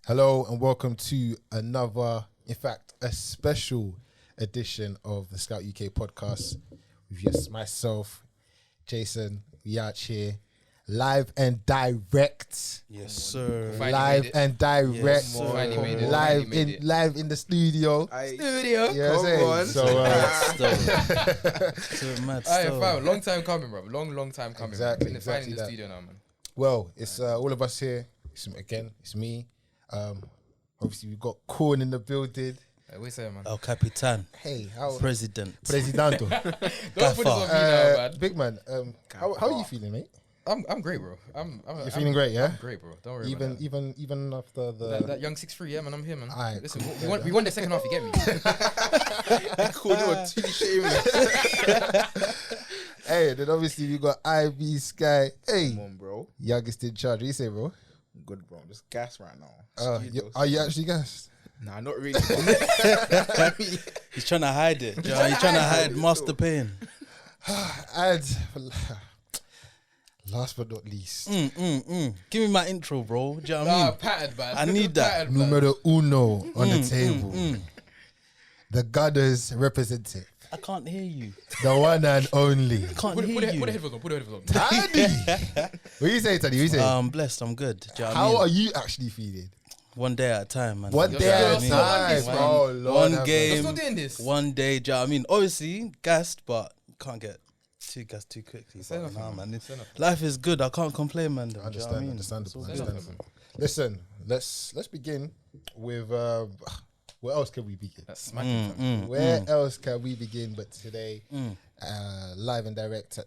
Hello and welcome to another, in fact, a special edition of the Scout UK podcast with myself, Jason. We out here, live and direct. Yes, sir. Live and direct. Yes, sir. Live in the studio. Studio. You know what I'm saying? So, long time coming, bro. Long time coming. Exactly. Been finally in the studio now, man. Well, it's all of us here. It's me. Obviously we've got Corn in the building. We say, man. El Capitan. Hey, how Presidente. Presidento. Don't put this on me now, man. Big man, how are you feeling, mate? I'm great, bro. You're feeling great, yeah? I'm great, bro. Don't worry about that. Even after the that young 6'3", yeah, man. I'm here, man. Aight, Listen, we won the second half. You get me? Hey, then obviously we got Ivy Sky. Hey, Come on, bro. youngest in charge. What do you say, bro? Good, bro. I'm just gas right now. Are you actually gassed? Nah, not really. He's trying to hide it. He's trying to hide master pain. And last but not least, Give me my intro, bro. Do you know what I mean? Pattered, man. I need that. Pattered, man. numero uno on the table. The Gunners representative. I can't hear you. The one and only. Can't Put hear the you. headphones on. Put the headphones on. Taddy. What you say, Taddy? What you say? I'm blessed. I'm good. Do you know what I How mean? are you actually feeling? One day at a time, man. One Do day you know at what a I mean? time. Oh, Lord. One have game. You're still doing this. One day. Do you know what I mean? Obviously, gassed, but can't get too gassed too quickly. Say But nothing, nah, man. man. Say nothing. Life is good. I can't complain, man. Do you know what I Understand, mean? understandable, It's all good. understandable. Listen, let's begin with where else can we begin? That's smacking. Where else can we begin but today, live and direct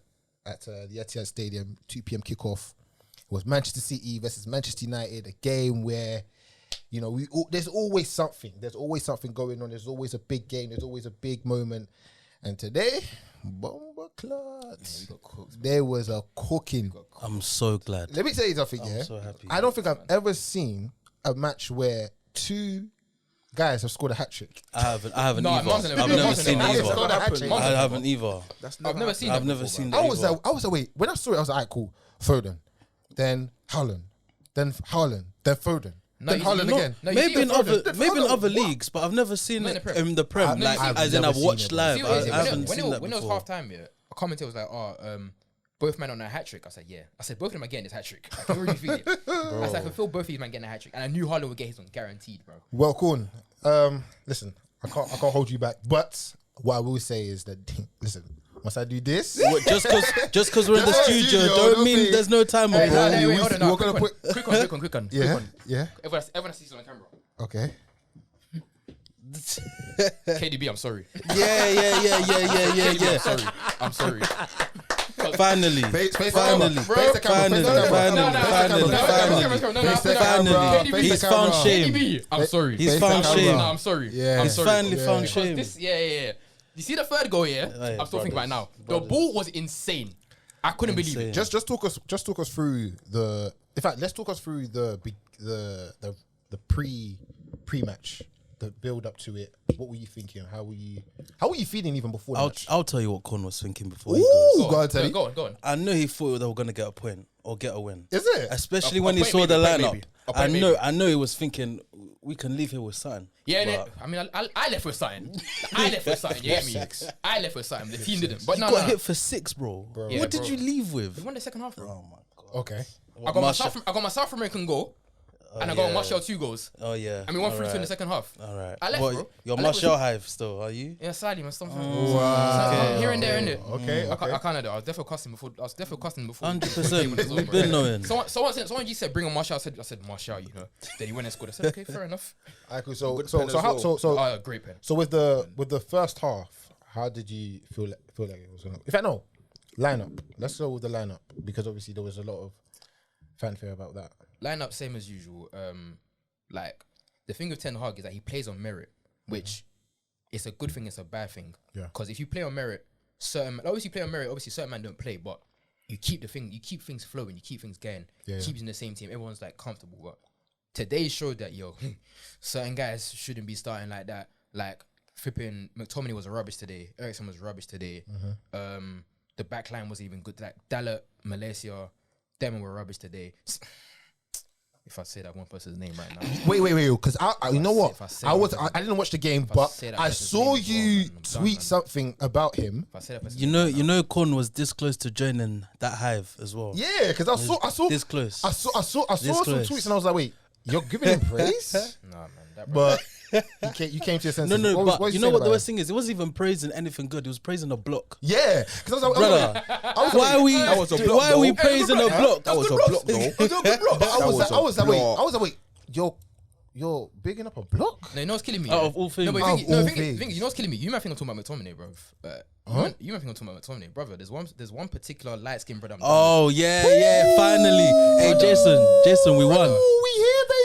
at the Etihad Stadium, 2 p.m. kickoff. It was Manchester City versus Manchester United, a game where, you know, there's always something. There's always something going on. There's always a big game. There's always a big moment. And today, bomba clots. There was a cooking. I'm so glad. Let me tell you something, I'm yeah? so happy. I don't think I've ever seen a match where two guys have scored a hat-trick. I haven't No, either. Martin, I've never Martin, seen Martin, either. scored a hat-trick. I haven't either. I've never seen that. I've never before, seen bro. that. I was wait. When I saw it, I was like, alright, cool. Foden, then Haaland, then Foden, No, then you- Haaland no, again. no, you Maybe see in it other, Foden. maybe in Foden, other what? leagues, but I've never seen Not in it the Prem. in the Prem. I've Like, never as in I've seen watched it. live. See what it is, I yeah, haven't seen that when it was before. half time, yeah, a commentator was like, both men on a hat trick. I said, yeah. I said, both of them are getting this hat trick. I can really feel it. I said, I can feel both of these men getting a hat trick. And I knew Haaland would get his one, guaranteed, bro. Well, Corn. Listen, I can't hold you back. But what I will say is that, listen, once I do this, What, just because we're in the Just studio, don't don't mean think- there's no time, Hey, bro. hey, we- hold on, we're no, gonna quick one. yeah. Everyone sees it on camera. Okay. KDB, I'm sorry. Yeah. I'm sorry. Finally. Face the Finally. camera. Face the camera. Finally. He's found shame. KDB, I'm sorry. He's Face found the camera. shame. No, I'm sorry. Yeah. I'm He's sorry. finally found Because shame. this, yeah. You see the third goal, yeah? yeah, I'm still thinking about it now. The brothers. ball was insane. I couldn't believe Insane. it. Just talk us through the. In fact, let's talk us through the pre-match, the build up to it. What were you thinking? How were you feeling even before the match? I'll tell you what Con was thinking before he Ooh, goes. go on, Teddy. Go on. I know he thought they were gonna get a point or get a win. Is it? Especially A when he point saw maybe, the a point lineup. maybe. A point I know he was thinking we can leave here with something. Yeah, But I mean, I left with something. I left with something. You get me? I left with something. The team didn't. But you no, got no. hit for 6, bro. Yeah, What did bro. you leave We with? won the second half, bro. Oh my god. Okay. I got my South American goal, and I got yeah. Martial 2 goals. Oh yeah. And we won 3-2 in the Alright. second half. All right. I left, What, bro. You're I left Martial with- Hive still, are you? Yeah, sadly, man. Something. Wow. Here and there, innit? Okay. I can't do. I was definitely costing before. 100%. We've been knowing. Someone just said bring on Martial. I said Martial. You know. Then he went and scored. I said okay, fair enough. Alright, cool. So Good so pen so as how well. so Great pen. so with the first half, how did you feel like it was gonna? In fact, no, lineup. Let's go with the lineup because obviously there was a lot of fanfare about that. Lineup same as usual. Like the thing with Ten Hag is that he plays on merit, which it's a good thing. It's a bad thing. Yeah. Because if you play on merit, obviously certain men don't play, but you keep things flowing, you keep things going, Yeah. keeps in the same team. Everyone's like comfortable. But today showed that certain guys shouldn't be starting like that. Like flipping McTominay was rubbish today. Eriksen was rubbish today. The back line wasn't even good. Like Dalot, Malaysia, them were rubbish today. if I say that one person's name right now. Wait, because you know what? if I say I didn't watch the game, I but say that I person's saw name as well, you man, I'm done, tweet man. something about him. If I say that person's You name know, right now, Con was this close to joining that hive as well. Yeah, because I saw This close. I saw This some close. tweets and I was like, wait, you're giving him praise? nah, man. That bro, But you came to your senses. No, What but was you know what the worst thing is? It wasn't even praising anything good. It was praising a block. Yeah, because I was like, Brother, why are we? That was a block, Why are we though. praising a block? That was a block, though. But I was like, wait, you're bigging up a block? no, you know what's killing me? Out yeah? of all things. No, but Out of all the thing things. is, you know what's killing me? You might think I'm talking about McTominay, bro. You might think I'm talking about McTominay, brother. There's one particular light skinned brother. Oh yeah, finally. Hey Jason, we won. Oh, we here, baby.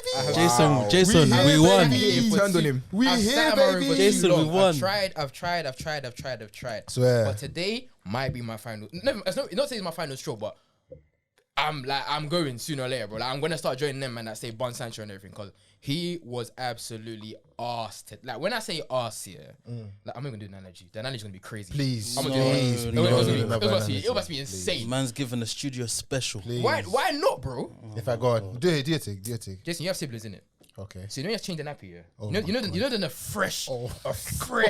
Jason, We we here, won. baby. He turned on him. We I've here, sat in my room baby. for too Jason, long. we won. I've tried. Swear. But today might be my final. Never, it's not saying it's my final straw, but I'm going sooner or later, bro. Like, I'm gonna start joining them, man, that say Bon Sancho and everything, because he was absolutely arsed. Like, when I say arse here, like, I'm not gonna do an analogy. The analogy's gonna be crazy. Please, I'm No, gonna do please, it. no, It no, must be insane. Man's given a studio special. Please. Why not, bro? If I go on, do your thing. Jason, you have siblings, innit? Okay. So you know you have to change the nappy, yeah? Oh you know the fresh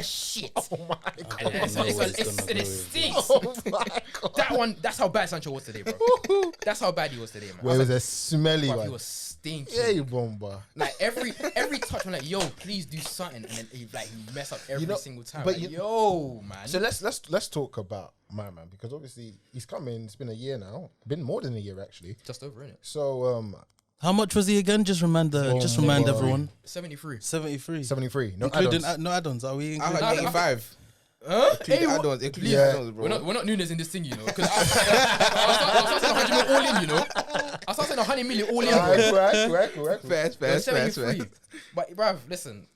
shit. Oh my god. It stinks. Oh my god. That one, that's how bad Sancho was today, bro. That's how bad he was today, man. Where was a smelly Bruv, he one? was stinking. Hey, bomba. Like every touch, I'm like, yo, please do something, and then he mess up every single time. but Like, you- yo, man. So let's talk about my man, because obviously he's coming. It's been a year now. Been more than a year actually. Just over, innit? So How much was he again? Just remind everyone. 73. 73. 73. No Including add-ons. no add-ons. Are we I including? had 85. Huh? Including Hey, add-ons, including Yeah. add-ons, bro. we're not Nunes in this thing, you know. Because I was saying 100 million all in, you know. I was saying 100 million all in, bro. Correct. Fair. 73. But bruv, listen,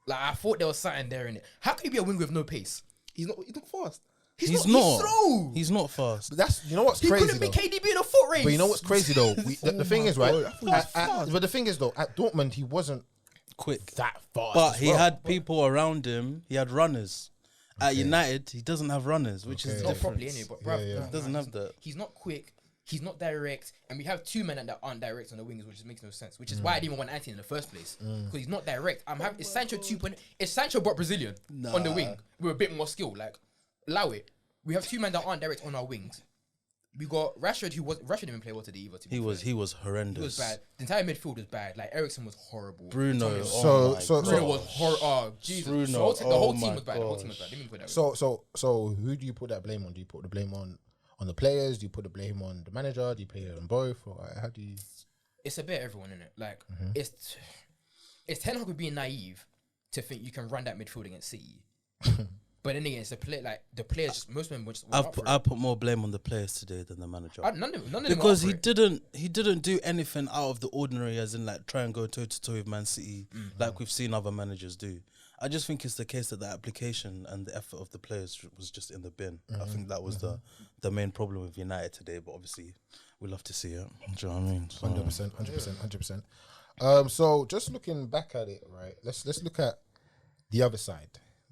like I thought there was something there in it. How can you be a winger with no pace? He's not fast. He's not. He's slow. He's not fast. But that's, you know what's He crazy couldn't be though. KDB in a foot race. But you know what's crazy though? The thing is, right? God, I thought he was fast. But the thing is though, at Dortmund he wasn't Quick. that fast. But as he well. had people around him. He had runners. At United, he doesn't have runners, which is Okay. Not different. properly anyway, but bruv, Yeah, yeah. bruv, He doesn't have that. He's not quick. He's not direct, and we have two men that aren't direct on the wings, which just makes no sense. Which is why I didn't even want Anthony in the first place, because he's not direct. Is Sancho 2.0? Is Sancho but Brazilian on the wing with a bit more skill? Like, allow it. We have two men that aren't direct on our wings. We got Rashford, Rashford didn't even play well today either. To be He fair. was He horrendous. was bad. The entire midfield was bad. Like Ericsson was horrible. Bruno. McTominay was- Oh my So- Bruno God. was horrible. Oh Jesus! Bruno, the whole oh team my was bad. The whole team was gosh. bad. Let me put it that way. So who do you put that blame on? Do you put the blame on the players? Do you put the blame on the manager? Do you play it on both? Or how do you? It's a bit everyone in it. Like it's Ten Hag being naive to think you can run that midfield against City. But then again, it's the players. Just, most of them were just. I put more blame on the players today than the manager. None of them Because were up for it. he didn't do anything out of the ordinary, as in like try and go toe to toe with Man City, like we've seen other managers do. I just think it's the case that the application and the effort of the players was just in the bin. I think that was the main problem with United today. But obviously, we love to see it. Do you know what I mean? So, 100%. So just looking back at it, right? Let's look at the other side.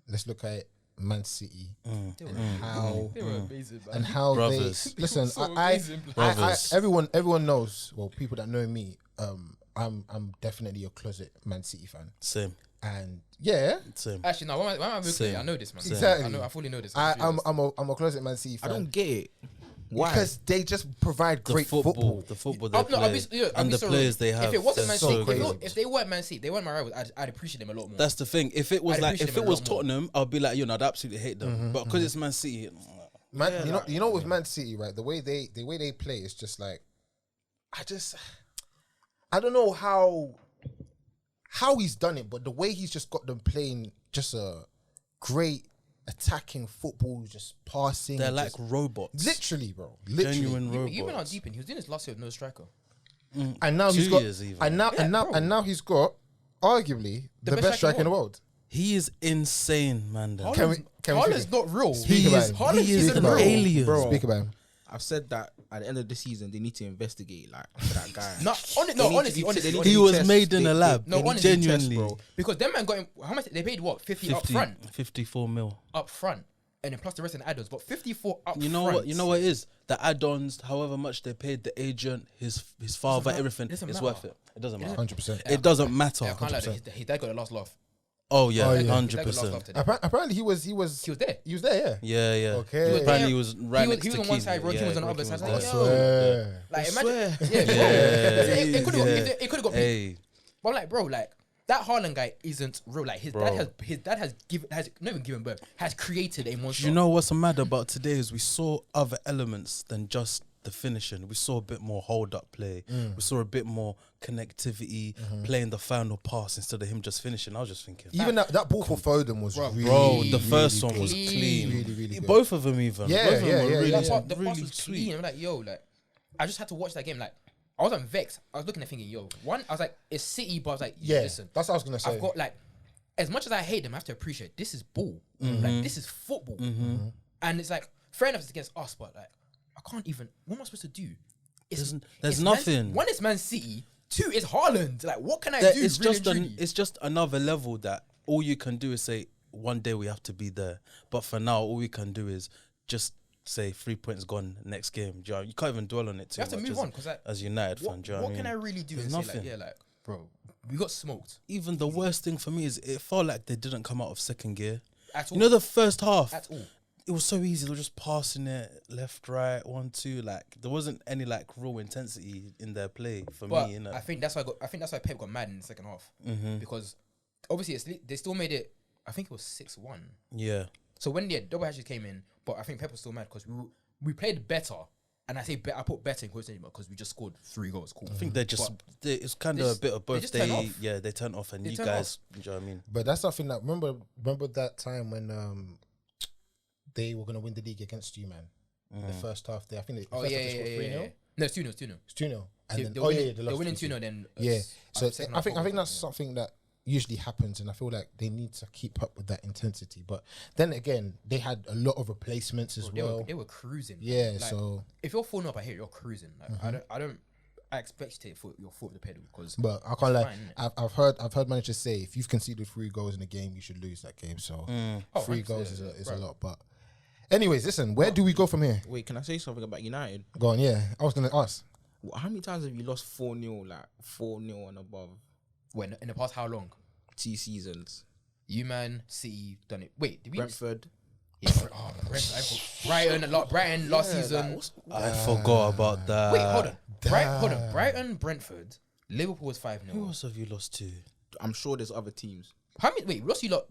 Let's look at Man City and how They were amazing, man. and how Brothers. they listen. So I amazing, Brothers. everyone knows. Well, people that know me, I'm definitely a closet Man City fan, same. and yeah, Same. Actually, no. Why am I looking Same. at it? I know this, man. Exactly. I fully know this. I'm a closet Man City fan. I don't get it. Why? Because they just provide The great football. the football they I'll play, be and the sorry. players they have. If it wasn't they're Man so City, crazy. if they weren't Man City, they weren't my rivals, I'd appreciate them a lot more. That's the thing. If it was I'd like, appreciate if them it a was lot more. Tottenham, I'd be like, I'd absolutely hate them. But because it's Man City, Man, you know, with Man City, right? The way they play is just like, I don't know how he's done it, but the way he's just got them playing just a great attacking football, just passing. they're like just, robots. literally, bro. Literally. Genuine robots. Even on deep in, he was doing this last year with no striker. And now 2 he's got, years even. and now he's got arguably the best striker in the world. He is insane, man. then. Can we Haaland's speak? not real. Speak He about is- him. Haaland he is isn't an real. alien. Bro. Speak about him. I've said that at the end of the season they need to investigate like that guy. Honestly, He was tests. made in a lab. No, honestly, genuinely. bro. because them man got him. How much they paid? What 50 up front? 54 mil. Up front. and then plus the rest of the add-ons. But 54 up. You know what? You know what it is? The add-ons, however much they paid the agent, his father, everything, Doesn't it's matter. worth it. It doesn't matter. 100%. It doesn't matter. Yeah, I can't lie, his dad got the last laugh. Oh yeah, Oh, yeah. 100%. Apparently he was He was there. there. Yeah, yeah. Okay. Apparently he was right He was- next he was to on one Keane. side, Roy Keane was on the Roy other Keane side. was Like, there. yo. Like, I imagine. swear. Yeah, it could have yeah. it could have got beat. Hey, But I'm like, bro, like that Haaland guy isn't real. Like his Bro. dad has not even given birth, has created a monster. you know what's mad about today is we saw other elements than just the finishing. We saw a bit more hold up play. We saw a bit more connectivity, playing the final pass instead of him just finishing. I was just thinking, Even that ball for Foden was Bro, really, bro, the first really one was good. clean. Really good. Both of them even. Yeah, Both of them yeah, were yeah, really, yeah. the pass really was sweet. clean. I'm like, yo, like I just had to watch that game. Like I wasn't vexed. I was looking at thinking, yo, one, I was like, it's City, but I was like, Yeah, listen, that's what I was gonna say. I've got like, as much as I hate them, I have to appreciate this is ball. Like this is football, and it's like fair enough it's against us, but like I can't even. What am I supposed to do? There's it's nothing. One is Man City. Two is Haaland. Like what can I That do? it's really just and truly? it's just another level that all you can do is say one day we have to be there. But for now, all we can do is just say 3 points gone next game. Do you know? You can't even dwell on it too You have to much move as, on because like, as United fan. Do you know what what I can I mean? really do? There's And say nothing. like, yeah, like bro, we got smoked Even the worst thing for me is it felt like they didn't come out of second gear. at all. You know, the first half, at all. it was so easy. They were just passing it left, right, 1, 2. Like there wasn't any like raw intensity in their play for But me. I think that's why Pep got mad in the second half because obviously they still made it. I think it was 6-1. Yeah. So when the double hatches came in, but I think Pep was still mad because we played better, and I say I put better in quotation because we just scored 3 goals. Cool. I think they're just it's kind they of a just- bit of they both. just turn off. They turn off, and They you turn guys, do you know what I mean? But that's something that remember that time when they were gonna win the league against you, man. In the first half, I think Oh first yeah, half they yeah, scored 3-0. yeah. No, it's 2-0. It's 2-0. It's 2-0. And then They they were lost winning 2-0. 2-0. Then Yeah. So second I half, think that's something that usually happens, and I feel like they need to keep up with that intensity. But then again, they had a lot of replacements as well. They were cruising. Yeah, Like, so if you're 4-0 up, I hear you're cruising. Like I expect you to take your foot off the pedal because but I can't lie. fine, I've heard managers say if you've conceded 3 goals in a game, you should lose that game. So 3 goals is a lot. But anyways, listen, where do we go from here? Wait, can I say something about United? Go on, yeah. I was gonna ask. How many times have you lost 4-0, like 4-0 and above? when in the past how long? 2 seasons. You man, City done it. Wait, did we? Brentford. Yeah, Brighton last season. I forgot about that. Wait, hold on. Brighton, Brentford, Liverpool was 5-0. Who else have you lost to? I'm sure there's other teams. How many? Wait, we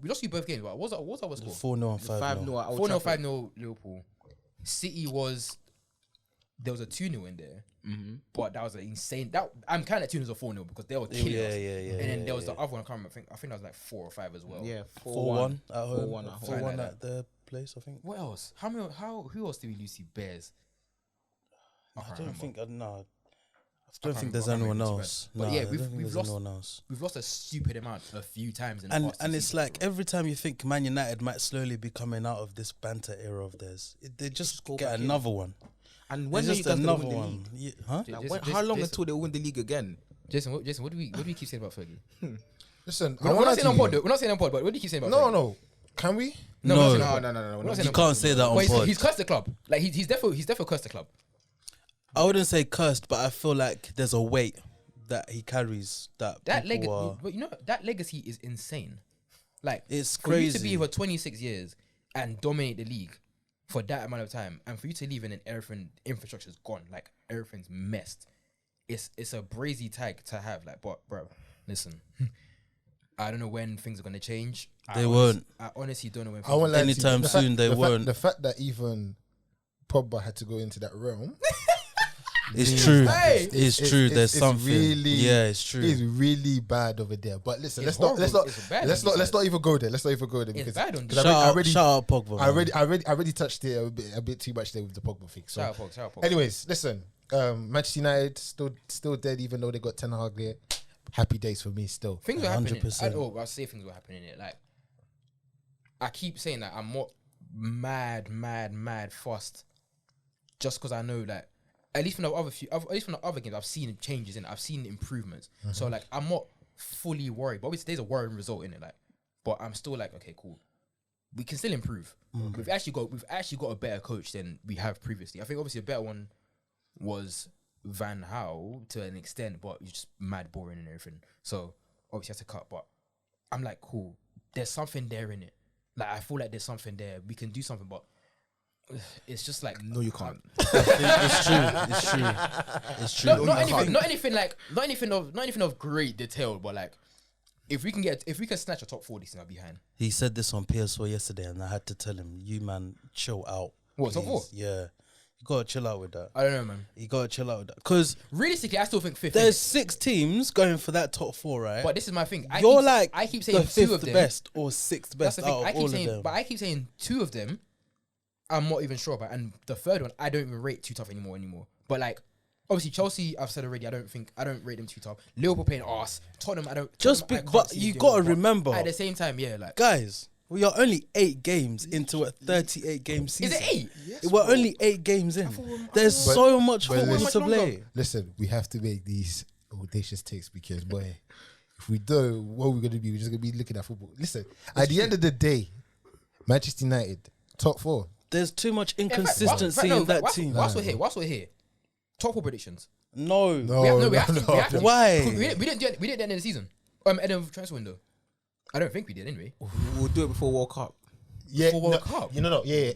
lost you both games. What was our score? 4-0 and 5-0. 5-0 at Old 4-0, Trafford. 5-0 Liverpool. City there was a 2-0 in there, but that was an insane. I'm kind of 2-0 or 4-0 because they were killing us. And then there was the other one. I can't remember. I think that was like 4 or 5 as well. Yeah, 4-1 at home. 4-1 at home. 4-1 Like at their place, I think. What else? Who else did we lose to? Bears. I don't think can't there's remember anyone to be else. But No, yeah, I don't think we've there's lost- anyone else. We've lost a stupid amount a few times in the And past. and 2 it's seasons, like bro. every time you think Man United might slowly be coming out of this banter era of theirs, they just go get back in. another one. And when It's are you just guys gonna another win the one. league? Yeah, huh? Like, how long until they win the league again? Jason, what do we keep saying about Fergie? Listen, We're not saying on pod. We're not saying on pod. But what do you keep saying about Fergie? No. Can we? No. No. we're not saying on pod. No. We're not saying You on pod. can't say that on But pod. he's cursed the club. Like he's definitely cursed the club. I wouldn't say cursed, but I feel like there's a weight that he carries that That people legacy, are- but you know that legacy is insane. Like It's for you to crazy. be here for 26 years and dominate the league for that amount of time, and for you to leave and then everything infrastructure's gone, like everything's messed. It's a brazy tag to have. Like, but bro, listen, I don't know when things are gonna change. They won't. I honestly don't know when. I won't lie to you. Anytime The fact- soon, they the fact- won't. The fact that even Pogba had to go into that realm. It's true. Hey! It's true. There's it's something. really- Yeah, it's true. It's really bad over there. But listen, It's let's horrible. It's bad let's on these not even go there. Let's not even go there It's because bad on because these I already shout out Pogba. man. I already touched it a bit too much there with the Pogba thing. So, Shout out, Pog. anyways, listen. Manchester United still dead, even though they got Ten Hag there. Happy days for me still. Things were happening. 100%. I'll say things were happening in it. Like, I keep saying that I'm more mad fussed, just because I know that at least from the other games, I've seen changes in it. I've seen improvements. So like, I'm not fully worried. But obviously, there's a worrying result in it. Like, but I'm still like, okay, cool. we can still improve. We've actually got a better coach than we have previously. I think obviously a better one was Van Gaal to an extent, but you're just mad boring and everything. So obviously has to cut. But I'm like, cool. There's something there in it. Like I feel like there's something there. We can do something, but it's just like No, you can't. It's true. Not anything of great detail, but like if we can snatch a top 4 this season, I'll be behind. He said this on PS4 yesterday, and I had to tell him, "You man, chill out." What, top 4? Yeah, you gotta chill out with that. I don't know, man. You gotta chill out with that because Realistically, I still think 5th. there's 6 teams going for that top 4, right? But this is my thing. I keep saying the 2 of 5th them. best or 6th That's best the thing. out of all of them. But I keep saying 2 of them. I'm not even sure about, and the third one I don't even rate too tough anymore. But like, obviously Chelsea, I've said already, I don't rate them too tough. Liverpool playing arse. Tottenham, I don't. But you gotta remember, at the same time, yeah, like guys, we are only 8 games into a 38 game season. is it 8? Yes, We're only 8 games in. There's But- so much but football listen- to play. Listen, we have to make these audacious takes because, boy, if we don't, what we're going to be, we're just going to be looking at football. Listen, at the end of the day, Manchester United, top 4. There's too much inconsistency in that team. Whilst we're here, top 4 predictions. No. No, We have to. Why? We didn't do it at the end of the season. End of transfer window. I don't think we did anyway. We'll do it before World Cup. Yeah, For World Cup? Yeah.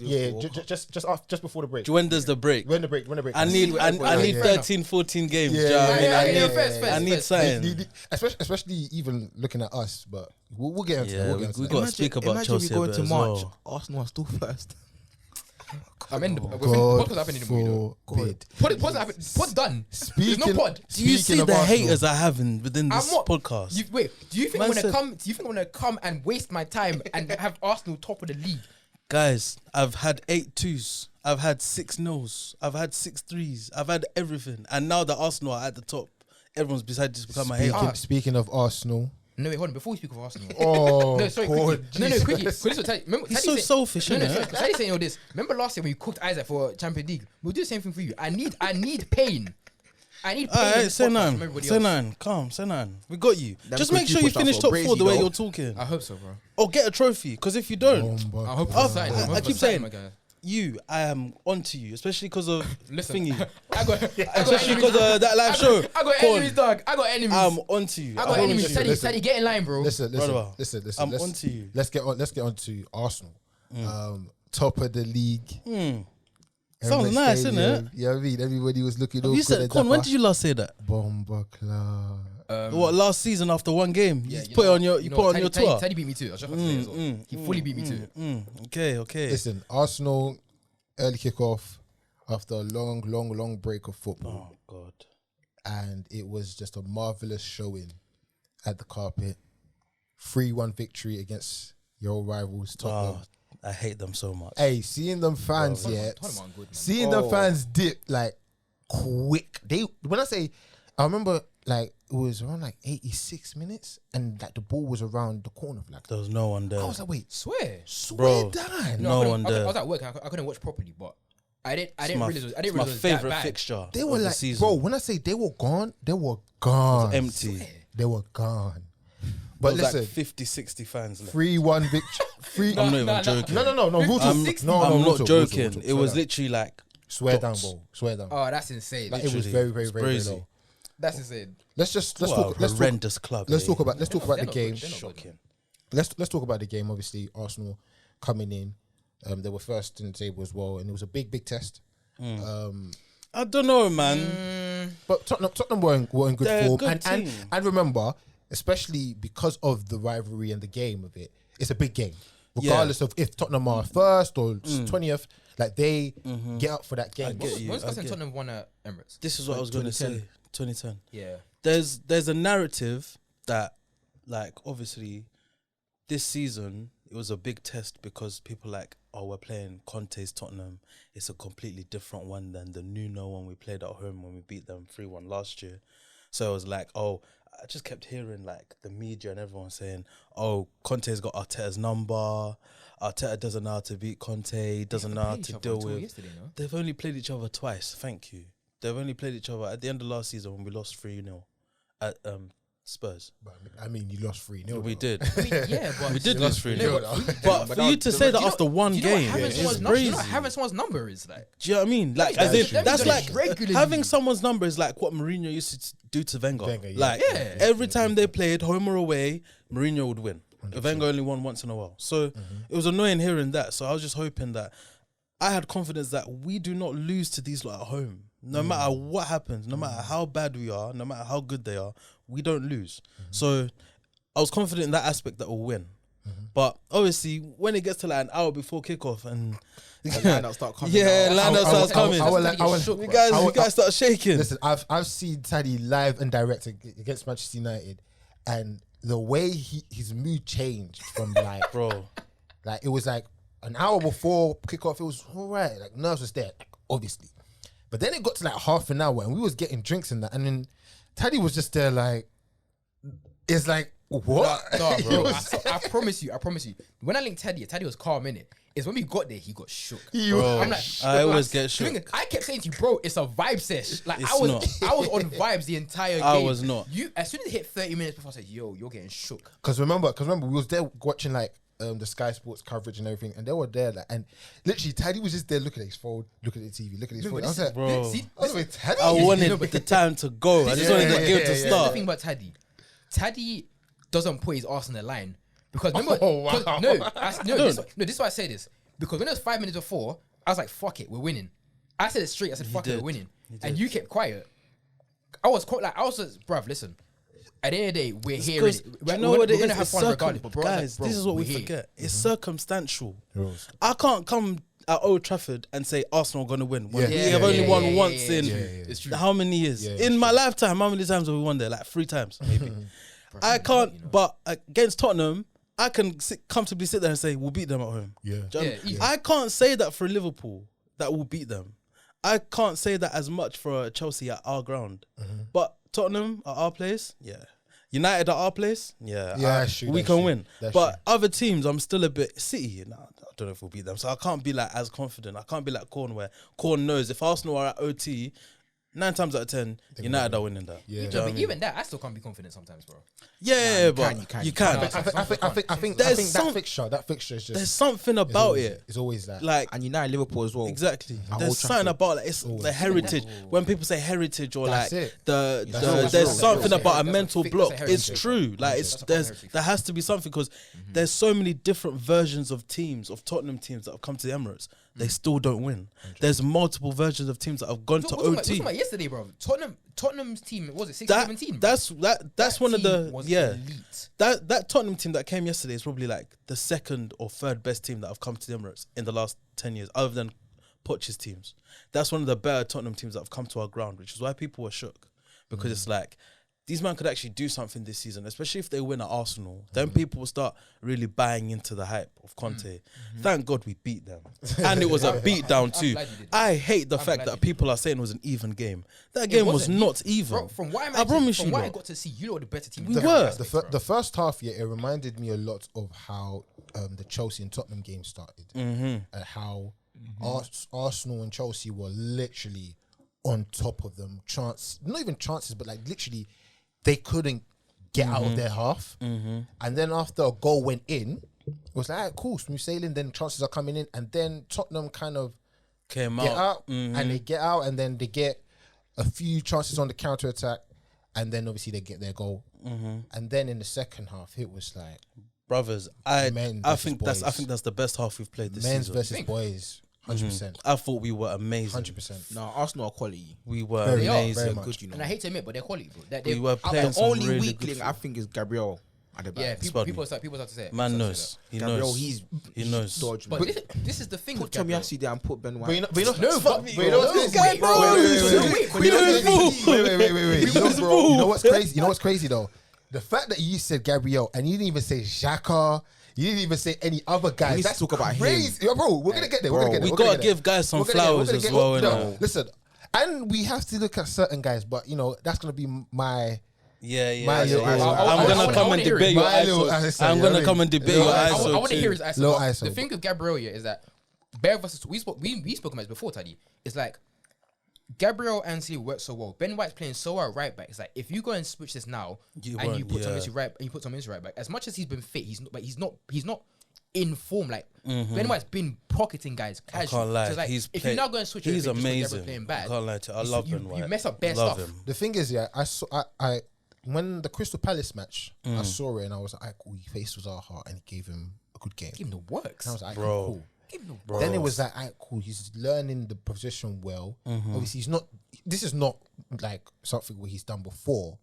Just before the break. When does the break? When the break. I need Yeah. 13, 14 games. Yeah, do you know what I mean? yeah, I yeah, need, yeah, I need something. Especially even looking at us, but we'll get into that. Yeah, We'll we get into got that. to speak about imagine Chelsea we go a bit into as March. well. Arsenal are still first. I'm in the God pod's happening in the window. forbid. Pod's done. There's Speaking no pod. Do you see of the Arsenal, haters I have within this I'm not- podcast? Do you think Man I'm said- gonna come and waste my time and have Arsenal top of the league? Guys, I've had 8 2s. I've had 6 0s. I've had 6 3s. I've had everything. And now that Arsenal are at the top, everyone's decided to become a hater. Speaking of Arsenal, No, wait, hold on. Before we speak of Arsenal. oh, No, sorry, God, quickly. No, Jesus. quickly. This will tell you. Remember, He's Taddy so said- selfish, No, innit? sorry, Taddy saying all this. Remember last year when you cooked Isaac for Champions League? We'll do the same thing for you. I need pain. I need pain. in Alright, this say podcast none. from everybody Say else. none. Calm, say none. We got you. Them Just good make sure people you finish start for top 4 the Brazy, way though. you're talking. I hope so, bro. Or get a trophy. Because if you don't, I hope Oh, for sign. I keep saying- my guy. I am onto you. Especially because of Listen, thingy. I got Especially enemies. because of that live show. I got Go on. enemies, dog. I got enemies. I'm onto you. I got promise enemies. you. Teddy, Teddy, get in line, bro. listen. Brother, I'm let's, onto you. Let's get on to Arsenal. Top of the league. Sounds Emirates nice, Stadium. innit? Yeah, I mean, everybody was looking You over. said, Con, when did you last say that? Bomba Club. What, last season after one game? Yeah, You put it on your, Teddy, tour. Teddy beat me too. I was just about to say as well. He fully beat me too. Okay. Listen, Arsenal early kickoff after a long break of football, Oh God. and it was just a marvelous showing at the carpet. 3-1 victory against your old rivals Tottenham. Oh, I hate them so much. Hey, seeing them fans, Tottenham are good, man. seeing the fans dip like quick. I remember like it was around like 86 minutes, and like the ball was around the corner flag. There was no one there. I was like, wait, Swear. swear Bro, down. no I one couldn't- there. I was at work. I couldn't watch properly, but I didn't It's realize. I didn't my realize it was favorite that bad. fixture. They were of the like, season. bro, when I say they were gone, they were gone. Empty. They were gone. But But like listen, 50, 60 fans left. 3-1 victory. I'm not even joking. No. Real talk. I'm, No, I'm real not talk, joking. real talk, It swear was down. literally like Swear down, dots. bro. Swear down. Oh, that's insane. Like, it was literally, very it's very crazy. low. That's insane. Let's What talk. a horrendous club. Let's eh? talk about the They're not game. good. They're not good. Shocking. Let's talk about the game. Obviously, Arsenal coming in. They were first in the table as well, and it was a big test. I don't know, man. But Tottenham were in good They're a form, good and team. remember, especially because of the rivalry and the game of it, it's a big game. Regardless of if Tottenham are first or 20th, like they get up for that game. get you. When's the last I time get- Tottenham won at Emirates? This is what I was going to say. 2010. Yeah. There's a narrative that, like, obviously, this season it was a big test because people like, oh, we're playing Conte's Tottenham. It's a completely different one than the Nuno one we played at home when we beat them 3-1 last year. So it was like, oh, I just kept hearing like the media and everyone saying, oh, Conte's got Arteta's number. Arteta doesn't know how to beat Conte. He doesn't know how to deal with. Yesterday, no? They've only played each other twice. Thank you. They've only played each other at the end of last season when we lost 3-0 at Spurs. But, I mean, you lost 3-0. We did. I mean, yeah, but We did lose 3-0. But But for you to say that after one game, having it's someone's crazy. you know what having someone's number is like. Do you know what I mean? Like, Yeah, as if they've that's done like it regularly. having someone's number is like what Mourinho used to do to Wenger. Wenger, yeah. Like Yeah. every time they played home or away, Mourinho would win. Wenger only won once in a while, so it was annoying hearing that. So I was just hoping that I had confidence that we do not lose to these lot at home. No matter what happens, no matter how bad we are, no matter how good they are, we don't lose. So I was confident in that aspect that we'll win. But obviously, when it gets to like an hour before kickoff and Lineup start coming. lineup starts coming, you you guys start shaking. Listen, I've seen Taddy live and direct against Manchester United, and the way his mood changed from like, Bro, like it was like an hour before kickoff, it was all right, like nerves was there, like, obviously. But then it got to like half an hour, and we was getting drinks and that, and then Taddy was just there like, it's like, what? No, bro. I promise you. When I linked Teddy was calm in it. It's when we got there, he got shook. Bro, I'm like, I always get shook. I kept saying to you, bro, it's a vibe sesh. Like It's I was not. on vibes the entire game. I was not. You as soon as it hit 30 minutes before, I said, yo, you're getting shook. Because remember, we was there watching like the Sky Sports coverage and everything, and they were there, like, and literally Taddy was just there looking at his phone, looking at the TV, looking at his phone. I was like, bro, I was like, Taddy. I wanted the time to go. I just wanted the game to Here's the start. thing about Taddy doesn't put his arse on the line because remember, Oh, wow. 'cause- this is why I say this, because when it was 5 minutes before, I was like, fuck it, we're winning. I said it straight. I said, fuck it, did. we're winning, You and did. you kept quiet. I was just, bruv, listen. At the end of the day, we're here. Because do you know what it we're is? gonna have It's fun regardless. But bro, I was guys, like, this is what we we're here. forget. It's circumstantial. Rules. I can't come at Old Trafford and say Arsenal are going to win when we Yeah, have yeah, only yeah, won yeah, once yeah, in yeah, it's true. how many years? Yeah, In my lifetime, how many times have we won there? Like 3 times, maybe. I can't, but against Tottenham, I can comfortably sit there and say we'll beat them at home. Yeah. Do you know what I mean? easy. I can't say that for Liverpool that we'll beat them. I can't say that as much for Chelsea at our ground. But Tottenham at our place, yeah. United at our place, yeah. that's true, we that's can true. win. That's But true. other teams, I'm still a bit City. Nah, I don't know if we'll beat them. So I can't be like as confident. I can't be like Corn, where Corn knows if Arsenal are at OT, 9 times out of 10, United are winning that. Yeah. Do you know what I But mean? even that, I still can't be confident sometimes, bro. Yeah, you but can. you can. I think There's that fixture is just. There's something about it. It's always that. Like, And United Liverpool as well. exactly. Old There's something Trafford. about like it's the heritage. When people say heritage or That's like it. the That's there's real. something That's about a a mental fix- block. that's a It's heritage. true. Like it's That's a there's heritage. there has to be something because there's so many different versions of teams of Tottenham teams that have come to the Emirates. They still don't win. There's multiple versions of teams that have gone to We're talking OT. about yesterday, bro. Tottenham's team, was it 6-17? That's one of the elite. that Tottenham team that came yesterday is probably like the second or third best team that have come to the Emirates in the last 10 years, other than Poch's teams. That's one of the better Tottenham teams that have come to our ground, which is why people were shook. Because it's like, these men could actually do something this season, especially if they win at Arsenal. Then people will start really buying into the hype of Conte. Thank God we beat them. And it was a beatdown too. glad you did. I hate the fact glad that you did. people are saying it was an even game. That game was wasn't. not even. Bro, from what I promise from you, what I lot. got to see, you know the better team. We was. were. The first half, yeah, it reminded me a lot of how the Chelsea and Tottenham game started, and how Arsenal and Chelsea were literally on top of them. Not even chances, but like literally, they couldn't get out of their half. And then after a goal went in, it was like, alright, cool, smooth sailing. Then chances are coming in, and then Tottenham kind of Came get out. out, and they get out, and then they get a few chances on the counter attack, and then obviously they get their goal. And then in the second half, it was like Brothers, I Men think versus that's boys. the best half we've played this men's season. versus boys, 100%, I thought we were amazing. 100%. No, Arsenal are quality. We were Very, amazing. very They're much. good, you know. And I hate to admit, but they're quality, bro. We were playing The some only really weak good link I football. think is Gabriel at the back. Yeah, Spud people me. start to say it. Man People start to knows. say He Gabriel, knows. he knows. dodge. that. But this is the thing Put with Gabriel. Tomiyasu there and put Ben White. But you know, No, but you know what's crazy? bro. You know what's crazy? You know what's crazy though? The fact that you said Gabriel and you didn't even say Xhaka, you didn't even say any other guys. need to That's talk about him. crazy. Yo, bro, we're gonna get there. We're gonna get there. We we're gonna gotta get there. give guys some We're gonna get there. We're flowers gonna as get- well. no, innit? listen, and we have to look at certain guys, but you know that's gonna be my. Yeah. My little- I'm I gonna wanna come and hear it. debate your My little ISO. ISO, I'm you know gonna what I come mean? and debate Little your ISO. I ISO want to hear his too. ISO. Low but ISO. The thing with Gabriel is that Bear versus we spoke about this before, Taddy. It's like Gabriel and C work so well. Ben White's playing so well at right back. It's like if you go and switch this now you put Thomas right back. As much as he's been fit, he's not in form. Like Ben White's been pocketing guys. I can't lie. So like, if you're now going to switch, he's amazing. Playing bad, I can't lie to you. I love Ben White. You mess up bare Love stuff. him. The thing is, I when the Crystal Palace match, I saw it and I was like, cool, he faced with our heart and he gave him a good game. Give him the works. And I was like, Bro. cool. Bro. Then it was like, cool, he's learning the position well. Obviously, this is not like something where he's done before.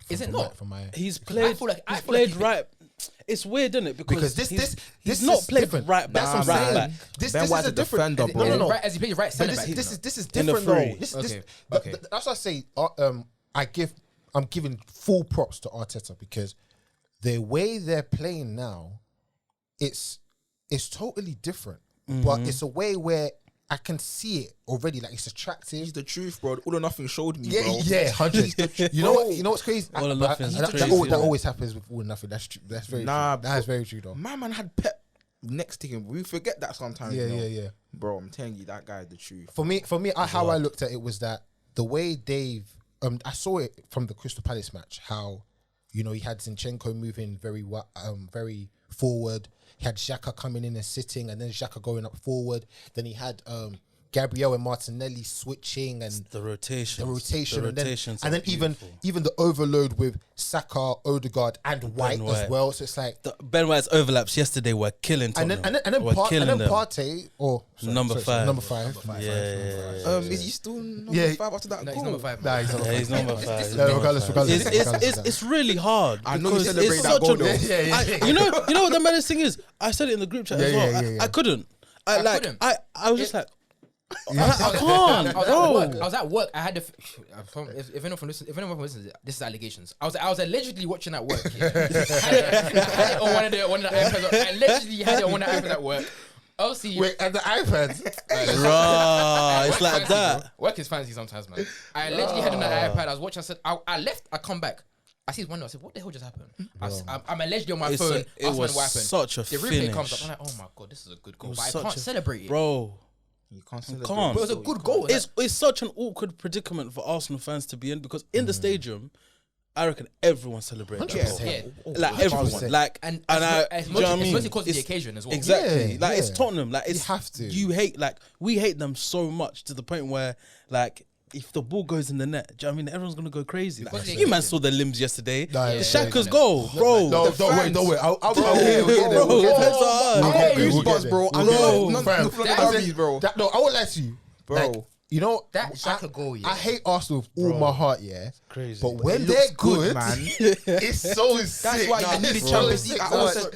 Is it not? From my He's played. I feel played like right. It's weird, isn't it? because he's not is played different. right back. That's what I'm right saying. back. This Ben is White's a a different defender, bro. No. Right, as he plays right But centre back. this is In the different though. free. This, Okay. that's what I say. I'm giving full props to Arteta because the way they're playing now, it's totally different. But it's a way where I can see it already. Like it's attractive. He's the truth, bro. All or nothing showed me, Yeah, bro. yeah, 100. You know what? You know what's crazy? All or But nothing's that crazy, that yeah. always happens with all or nothing. That's true. That's very Nah, true. That is very true though. My man had Pep next to him. We forget that sometimes. Yeah, you know? yeah. Bro, I'm telling you, that guy's the truth. For me, how I looked at it was that the way Dave, I saw it from the Crystal Palace match. How, he had Zinchenko moving very forward. He had Xhaka coming in and sitting, and then Xhaka going up forward. Then he had Gabriel and Martinelli switching and The rotation. and then even the overload with Saka, Odegaard, and White as well. So it's like Ben White's overlaps yesterday were killing and Tottenham. then Were killing them. Partey Number five. number five. Yeah. Is he still number 5 after that No, goal? he's number 5. Nah, he's not. Yeah, he's number 5. No, regardless. It's really hard. I know you because celebrate it's that such goal, a- though. Yeah. You know what the maddest thing is? I said it in the group chat as well. Yeah. I couldn't. I couldn't. I was just like, I I can't. was at work. I had the. If anyone from listens, this is allegations. I was allegedly watching at work. Yeah. I had it on one of the iPads. I allegedly had it on one of the iPads at work. Obviously, Wait, at the iPad. It's like that. Work is fancy sometimes, man. I allegedly had it on the iPad. I was watching. I said, I left. I come back. I see his window. I said, what the hell just happened? I'm allegedly on my phone. It was what happened. such a The replay finish. comes up. I'm like, oh my god, this is a good goal. It was But I such can't a- celebrate it. Bro. You can't celebrate. Can't. But it was a good goal. It's such an awkward predicament for Arsenal fans to be in because in the stadium, I reckon everyone celebrated that goal. 100%. Yeah. Like everyone, like And I, do you know what I mean? Especially because of the It's- occasion as well. Exactly. Yeah, Like it's yeah. Tottenham. Like it's have to. You hate we hate them so much to the point where like if the ball goes in the net, do you know what I mean? Everyone's gonna go crazy. Like, Because you man saw the limbs yesterday. Nah, The yeah, Shaka's yeah. goal, bro. No, The don't fans. wait. We'll get there. Bro, We'll get there. oh, We'll I get got there. We'll goosebumps, get bro. there. I Bro, know, fam, nothing that- like bro. that- no, I won't lie to you, Bro. Like, That Xhaka goal, yeah. I hate Arsenal with all my heart, yeah. Crazy. But when it they're looks good, man. it's so sick. That's why Nah, you need it's the so Champions sick. League. I So watched sick.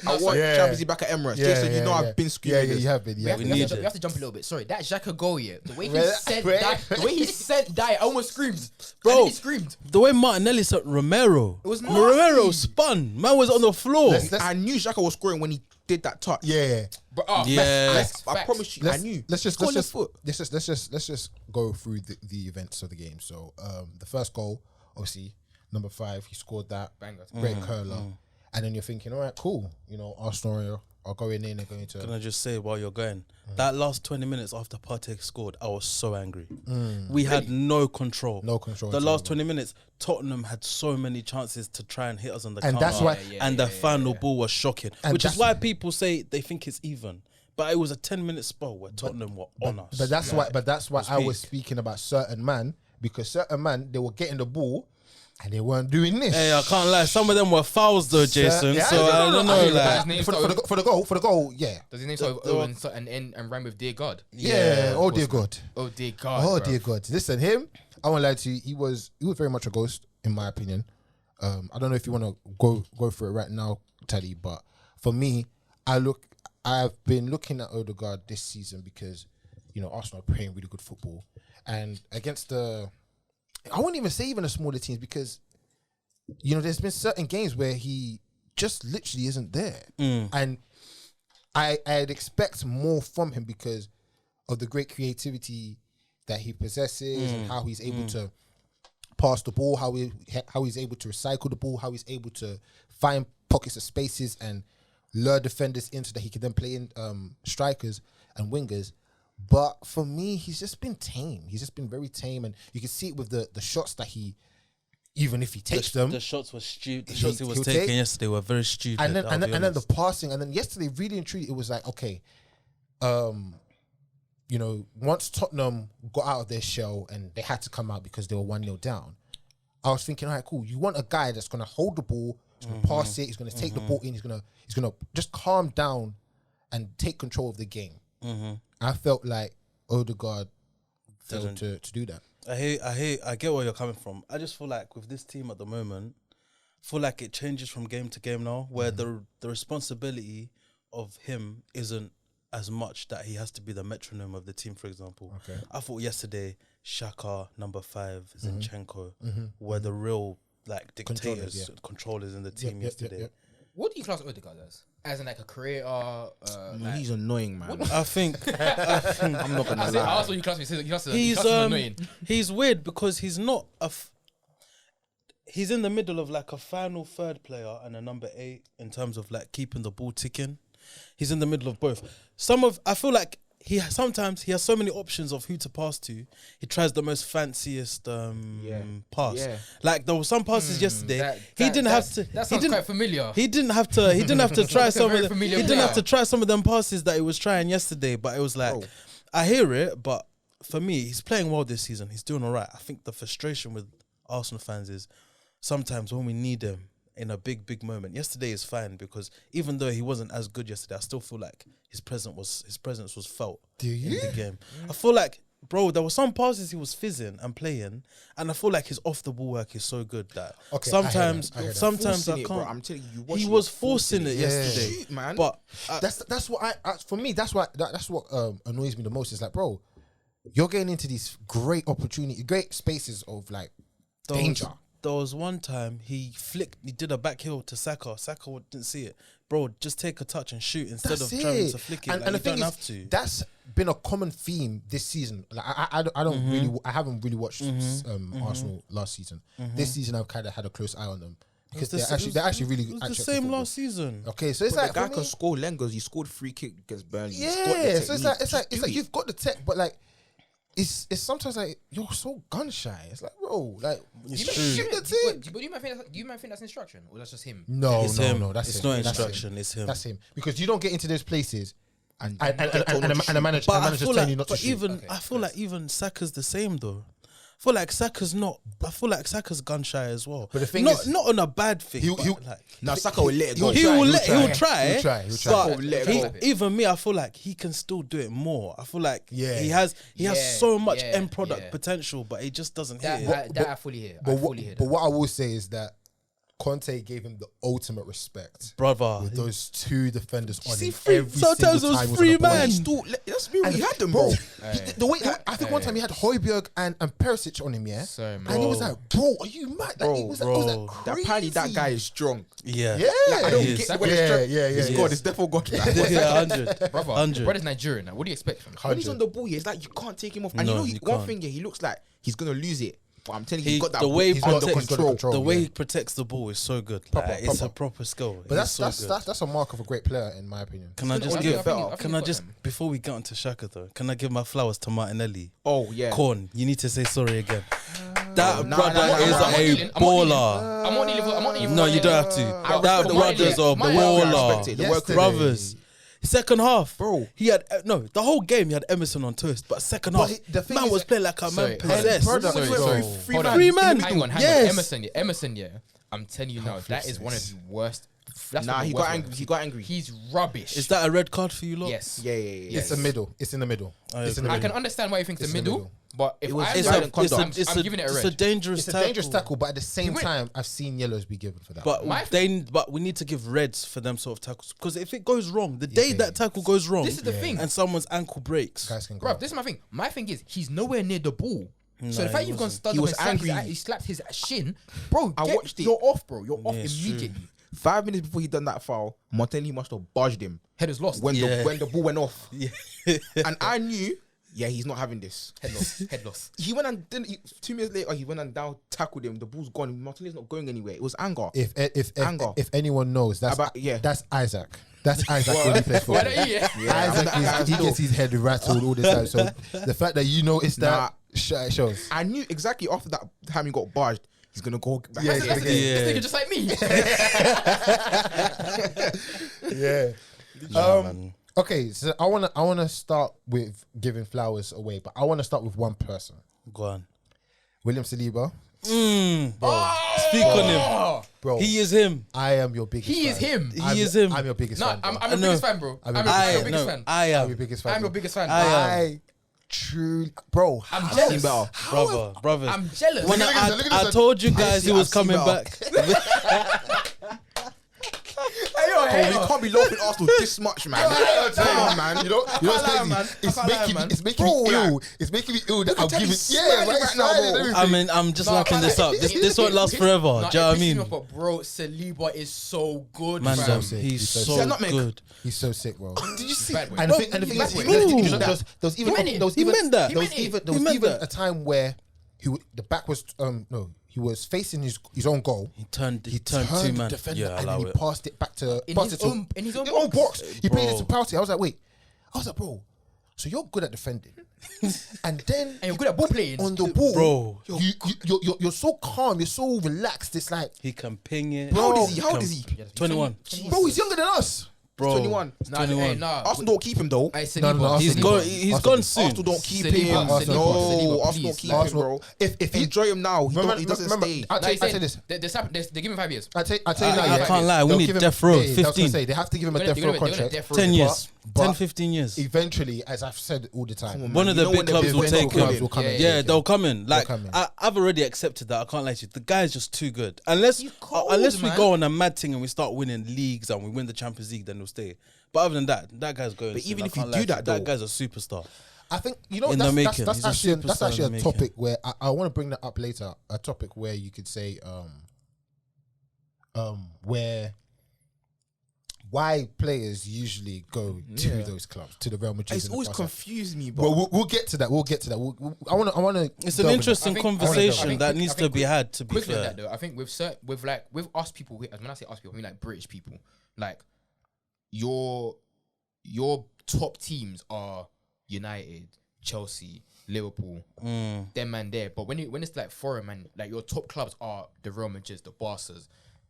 Champions League back at Emirates. Jason, you know I've been screaming. Yeah, this. you have been. We Yeah, have, We to, we, need have to, it. we have to jump a little bit. Sorry, that Xhaka goal, yeah. The way he Wait, sent wait. that, the way he sent that, I almost screamed. Bro. He screamed. The way Martinelli said Romero. It was Romero nasty. spun. Man was on the floor. Let's- I knew Xhaka was scoring when he did that touch. yeah. But, Yeah. facts. I promise you, I knew. Let's just Score on the foot. go through the events of the game. So the first goal, obviously, number 5, he scored that Banger. great curler, and then you're thinking, all right, cool. Arsenal are going in. They're going Can to. I just say while you're going, that last 20 minutes after Partey scored, I was so angry. We had no control. No control The at all, last bro. 20 minutes, Tottenham had so many chances to try and hit us on the And counter. that's why- and the final ball was shocking, And which is that's- why people say they think it's even. But it was a 10-minute spell where Tottenham were on us. But that's why. But that's why I was peak. speaking about certain man, because certain man, they were getting the ball, and they weren't doing this. Hey, I can't lie. Some of them were fouls though, Jason. Yeah, so I don't know. I- Like, His name for the goal, yeah. Does his name start with Owen and rhyme with Dear God? Yeah. Oh dear God. Oh dear God. Oh bro. dear God! Listen, him. I won't lie to you. He was very much a ghost, in my opinion. I don't know if you want to go through it right now, Teddy, but for me, I've been looking at Odegaard this season because Arsenal are playing really good football, and against I wouldn't even say even the smaller teams because there's been certain games where he just literally isn't there, and I'd expect more from him because of the great creativity that he possesses and how he's able to pass the ball, how he's able to recycle the ball, how he's able to find pockets of spaces and lure defenders in so that he can then play in strikers and wingers. But for me, he's just been tame. He's just been very tame, and you can see it with the shots that he, even if he takes them, the shots were stupid. The He- shots he was he'll taking take- yesterday were very stupid. and then I'll and be then, and then the honest. passing, and then yesterday, really and truly, it was like, okay, you know, once Tottenham got out of their shell and they had to come out because they were 1-0 down, I was thinking, all right, cool. You want a guy that's gonna hold the ball, he's gonna pass it, he's gonna take the ball in, he's gonna just calm down and take control of the game. I felt like Odegaard failed to do that. I get where you're coming from. I just feel like with this team at the moment, I feel like it changes from game to game now, where the responsibility of him isn't as much that he has to be the metronome of the team, for example. Okay. I thought yesterday, Xhaka, number 5, Zinchenko were the real like dictators, controllers in the team yesterday. What do you class Odegaard as? As in like a creator? Man, he's annoying, man. I think I'm not gonna I lie. asked what you class me. You class him he's annoying. he's weird because he's not he's in the middle of like a final third player and a number 8 in terms of like keeping the ball ticking. He's in the middle of both. I feel like sometimes he has so many options of who to pass to. He tries the most fanciest pass. Yeah. Like there were some passes yesterday. He didn't have to. That He sounds didn't. quite familiar. He didn't have to. He didn't have to try That's a some very of them. He familiar didn't have to player. try some of them passes that he was trying yesterday. But it was like, I hear it. But for me, he's playing well this season. He's doing all right. I think the frustration with Arsenal fans is sometimes when we need him in a big moment. Yesterday is fine because even though he wasn't as good yesterday, I still feel like his presence was felt in the game. I feel like, bro, there were some passes he was fizzing and playing, and I feel like his off the ball work is so good that Okay, sometimes I hear that. sometimes I Forcing it, bro. can't. I'm telling you, He was forcing it Yeah. yesterday, Shoot, man. but That's what for me, that's what annoys me the most. Is like, bro, you're getting into these great spaces of like danger. There was one time he did a back heel to Saka. Saka didn't see it. Bro, just take a touch and shoot instead That's of trying it. to flick it. And Like, the you thing don't is, have to. that's been a common theme this season. Like I haven't really watched Arsenal last season. This season I've kind of had a close eye on them because they're actually really It was good. the same last season. Okay, so it's But like the guy for can me, score Lengers. He scored free kick against Burnley. He's got the yeah. So it's technique. like Just do it. you've got the tech, but like it's sometimes like you're so gun shy. It's like, bro, like It's you true. shoot the But team. do you might think that's instruction, or that's just him? No, It's him. no, that's It's him. not That's him. instruction. It's him. That's him because you don't get into those places and and the manager But I manager's feel telling like, you not to but shoot. even Okay, I feel like even Saka's the same though. I feel like Saka's gun shy as well. But the thing not is- not on a bad thing. He'll- but he'll- like, now Saka will let it go. he'll try. He'll try. But Saka will let it go. even me, I feel like he can still do it more. I feel like Yeah. he has Yeah, so much yeah, end product yeah. potential, but he just doesn't hit it. That I fully hear. But I fully hear but that. what I will say is that Conte gave him the ultimate respect Brother, with those two defenders on see, him. three- Every sometimes single it was time he three on the ball. man. He Still, let's be real. He had them, bro, bro. the way I think one time he had Højbjerg and Perisic on him, yeah, Sorry, man. and he was like, "Bro, are you mad?" Like, it was like bro. That apparently that guy is strong. yeah, yeah, I don't He is. get when it's Yeah, strong. yeah, He's yeah. God. It's definitely God. yeah, 100. Brother, 100. brother's Nigerian. Now, what do you expect from him? When he's on the ball, it's like you can't take him off. And No, you know, you one can't. thing, yeah, he looks like he's gonna lose it. But I'm telling you, He- he's got that the way he's he under protects- control. The way yeah. he protects the ball is so good. Proper, Like, it's proper. a proper skill. But He's so good. that's a mark of a great player in my opinion. Can I just I give? think- I think Can he's I got just them. before we get onto Xhaka though? Can I give my flowers to Martinelli? Oh yeah. Corn, you need to say sorry again. That nah, brother nah, nah, is nah, I'm not a kneeling, baller. I'm not kneeling. No, you don't have to. I That respect brothers of Martinelli. I baller, respect it. The work Yesterday. brothers. Second half, Bro. He had the whole game. He had Emerson on toast, but second But half, the thing man is- was playing like a Sorry, man sorry, possessed. brother, Sorry, sorry, sorry. sorry. Hold on. Free man. Hang on. Yes. Emerson, yeah. I'm telling you now, that is one of the worst. That's Nah, one of he the got worst angry. ones. He got angry. He's rubbish. Is that a red card for you, lot? Yes. Yeah. It's the middle. It's in the middle. It's in the I middle. can understand why he thinks the It's in the middle, middle. but if was I It's had violent I'm, conduct. I'm giving it a It's a red. dangerous It's a tackle. dangerous tackle, but at the same went- time, I've seen yellows be given for that. But but we need to give reds for them sort of tackles because if it goes wrong, the day that tackle goes wrong, This is the thing. and someone's ankle breaks, guys can go. Bro, this is my thing. My thing is, he's nowhere near the ball. So the fact he you've gone wasn't. stud He up was and slapped his- angry. he slapped his shin, bro. I watched it. You're off, bro. You're off Yeah, it's true. immediately. 5 minutes before he done that foul, Martinelli must have barged him Head is lost. when Yeah. the ball went off. Yeah. And I knew yeah, he's not having this. Head loss. He went and 2 minutes later, he went and down, tackled him. The ball's gone. Martinelli's not going anywhere. It was anger. If anyone knows, that's Isaac. That's Isaac when he plays football. Isaac he gets his head rattled all the time. So the fact that you noticed that shows. I knew exactly after that time he got barged, he's gonna go back. This nigga just like me. Okay, so I wanna start with giving flowers away, but I wanna start with one person. Go on. William Saliba. Speak on him. Bro. He is him. I am your biggest fan. He is him. He is him. I'm your biggest fan. I'm your biggest fan, bro. I'm your biggest fan. I I'm am. your biggest fan. I'm your biggest fan. I truly, bro. I'm jealous. Brothers. I'm jealous. When Look at this, I told you guys he was I've seen coming better. back. Oh, we can't be laughing Arsenal this much, man. Come on, man. You know what's crazy? It's making me ill. It's making me ill that I'm giving. Yeah, right now, I mean, I'm just locking this up. This won't last forever. Do you know what I mean? But bro, Saliba is so good, Man, fam. he's so so sick. good. He's so sick, bro. Did you see? And the thing is, there was even a time where the back was he was facing his own goal. He turned 2 man. Defender, Yeah, and allow then he it. passed it back to In his own box. He played it Bro. to penalty. I was like, bro, so you're good at defending, and then And you're good at ball playing. on the ball, Bro. you're so calm, you're so relaxed. It's like, He can ping it. How old is he? How old is he? 21. bro, he's younger than us. Bro. 21. 21. Arsenal don't keep him though. No, He's Saliba. gone. He's gone soon. Arsenal don't keep Saliba, him. Saliba, No, Saliba, Arsenal please. don't keep him, bro. If he Enjoy him now. He doesn't stay. I tell you this. They give him 5 years. I tell you now. I yeah, can't lie. We they'll need give him- death row. yeah, I was gonna 15. say, they have to give him a They're death row gonna- they're gonna contract. death row. 10 But- years. but 10, 15 years. Eventually, as I've said all the time, One of the big clubs will take him. will come in. Yeah, they'll come in. Like come in. I've already accepted that. I can't lie to you. The guy's just too good. Unless cold, we man. go on a mad thing and we start winning leagues and we win the Champions League, then he'll stay. But other than that, that guy's going. But soon. even I if you can't do lie to that, you. though- that guy's a superstar. I think you know In the making. that's He's a actually superstar in the a topic making. where I want to bring that up later. A topic where you could say where why players usually go to those clubs, to the Real Madrid. It's always confused me, Well, bro. we'll get to that. I want to. It's an interesting I think- conversation I think- that I needs think to be had. To be Quickly on fair, that though, I think with us people, when I say us people, I mean like British people. Like your top teams are United, Chelsea, Liverpool, them man there. But when it's like foreign man, like your top clubs are the Real Madrids, the Barças,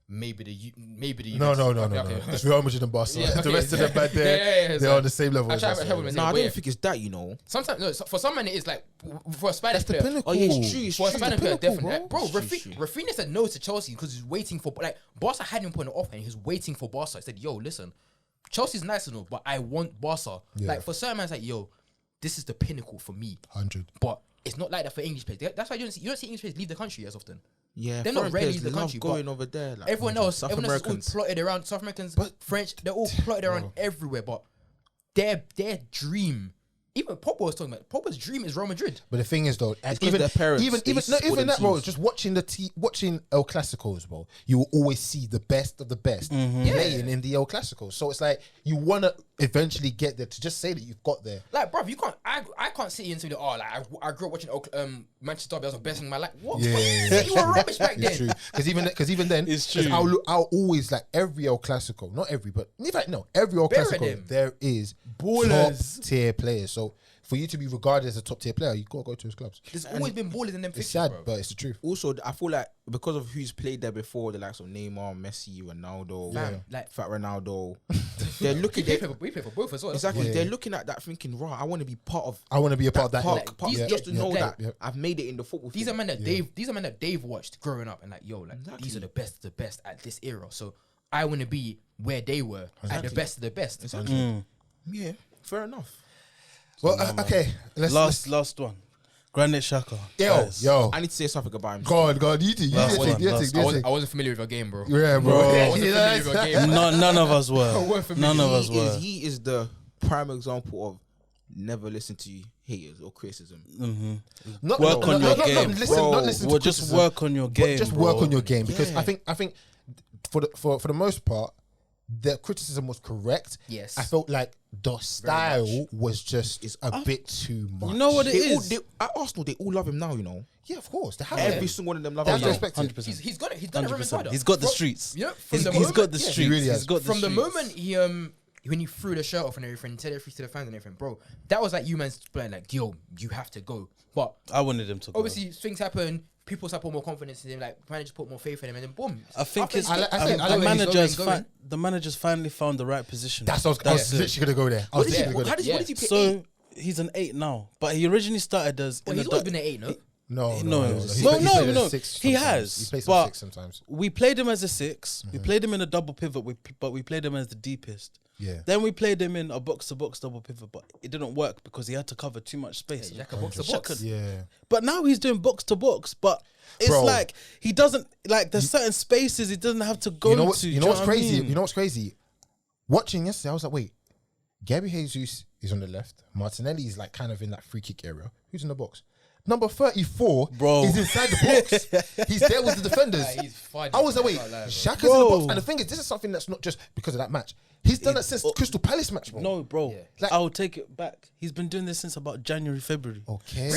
maybe the No. Okay. It's Real Madrid and Barcelona. Yeah, The okay. rest of them back there, Yeah, they're on the same level. I as try us, to help yeah. them. No, I But yeah. don't think it's that, you know. Sometimes no, for some men it is like for a Spanish That's the player. pinnacle. Oh, yeah, it's true. It's For a true. Spanish player, pinnacle, definitely. bro. Bro, It's true. Rafinha said no to Chelsea because he's waiting for like Barca had him put an offer and he was waiting for Barca. He said, "Yo, listen, Chelsea's nice enough, but I want Barca." Yeah. Like for certain man, it's like, "Yo, this is the pinnacle for me." 100. But it's not like that for English players. That's why you don't see English players leave the country as often. Yeah, They're not foreign ready players to the love country, but going over there. Like, Everyone else South is all Americans. plotted around. South Americans, French, they're all plotted around everywhere. But their dream, even Pogba was talking about. Pogba's dream is Real Madrid. But the thing is, though, 'cause even their parents, they even used to support them that, bro. teams. Just watching El Clasicos, bro. You will always see the best of the best playing in the El Clasicos. So it's like you want to eventually get there. To just say that you've got there. Like, bruv, you can't. I can't sit here and say that. Oh, like I grew up watching Manchester Derby. That was the best thing in my life. What? Yeah. You were rubbish back It's then. true. Because even then, It's true. I'll always like every El Clasico, not every, but in fact, no, every El Bury Clasico, them. there is Ballers. top tier players. So for you to be regarded as a top tier player, you gotta go to his clubs. There's always been ballers in them It's fixtures, sad, bro. but it's the truth. Also, I feel like because of who's played there before, the likes of Neymar, Messi, Ronaldo, Fam, like- Fat Ronaldo, they're looking. We play for both as well. Exactly, Yeah. they're looking at that thinking, right, I want to be part of I want to be a part of that. part, ilk. part These- just to know like- that I've made it in the football. These field. are men that Dave watched growing up and like, yo, like Exactly. these are the best at this era. So I want to be where they were at the best of the best. Yeah, fair enough. Well, okay. Let's last one. Granit Xhaka. yo. I need to say something about him. God, you do. You Last do. one, You last do. I wasn't familiar with your game, bro. Yeah, I bro. wasn't familiar with your game. None of us were. Weren't None of us were. He is the prime example of never listen to haters or criticism. Not, Work on your game. Not listen, Bro. not listen to Well, just criticism, work on your but game. just bro. work on your game because Yeah. I think for the most part, the criticism was correct. Yes. I felt like the style was just a bit too much. You know what it is? At Arsenal, they all love him now, you know. Yeah, of course. They have Every single one of them love They him have to now. respect it. 100%. He's got it. He's done a remontada. He's got the From- streets. You know, from the He's moment, got the yeah, streets. really has. He's got the from the streets. moment he when he threw the shirt off and everything, said everything to the fans and everything, bro. That was like you man's playing like, yo, you have to go. But I wanted him to go. obviously things happen. People start put more confidence in him. Like managers put more faith in him, and then boom. I think it's I like the manager's finally found the right position. That's what I was it. literally gonna go there. I was literally gonna go there. What did he play? So he's an 8 now, but he originally started as. Well, in he's a always du- been an 8, no? No. He's played no. a 6 He sometimes. has, He plays but- a 6 sometimes. We played him as a 6. We played him in a double pivot, but we played him as the deepest. Yeah. Then we played him in a box-to-box double pivot, but it didn't work because he had to cover too much space. Yeah, Xhaka box to box. Yeah. But now he's doing box-to-box, but it's Bro. like he doesn't like there's certain spaces he doesn't have to go You know what? to. You do know what's what I crazy? mean? You know what's crazy? Watching yesterday, I was like, wait, Gabby Jesus is on the left. Martinelli is like kind of in that free kick area. Who's in the box? Number 34 Bro. is inside the box. He's there with the defenders. Yeah, he's funny. I was like, wait, I can't lie, bro. Xhaka's in the box. Bro. And the thing is, this is something that's not just because of that match. He's done that since Crystal Palace match, bro. No, bro. Yeah. Like- I'll take it back. He's been doing this since about January, February. Okay.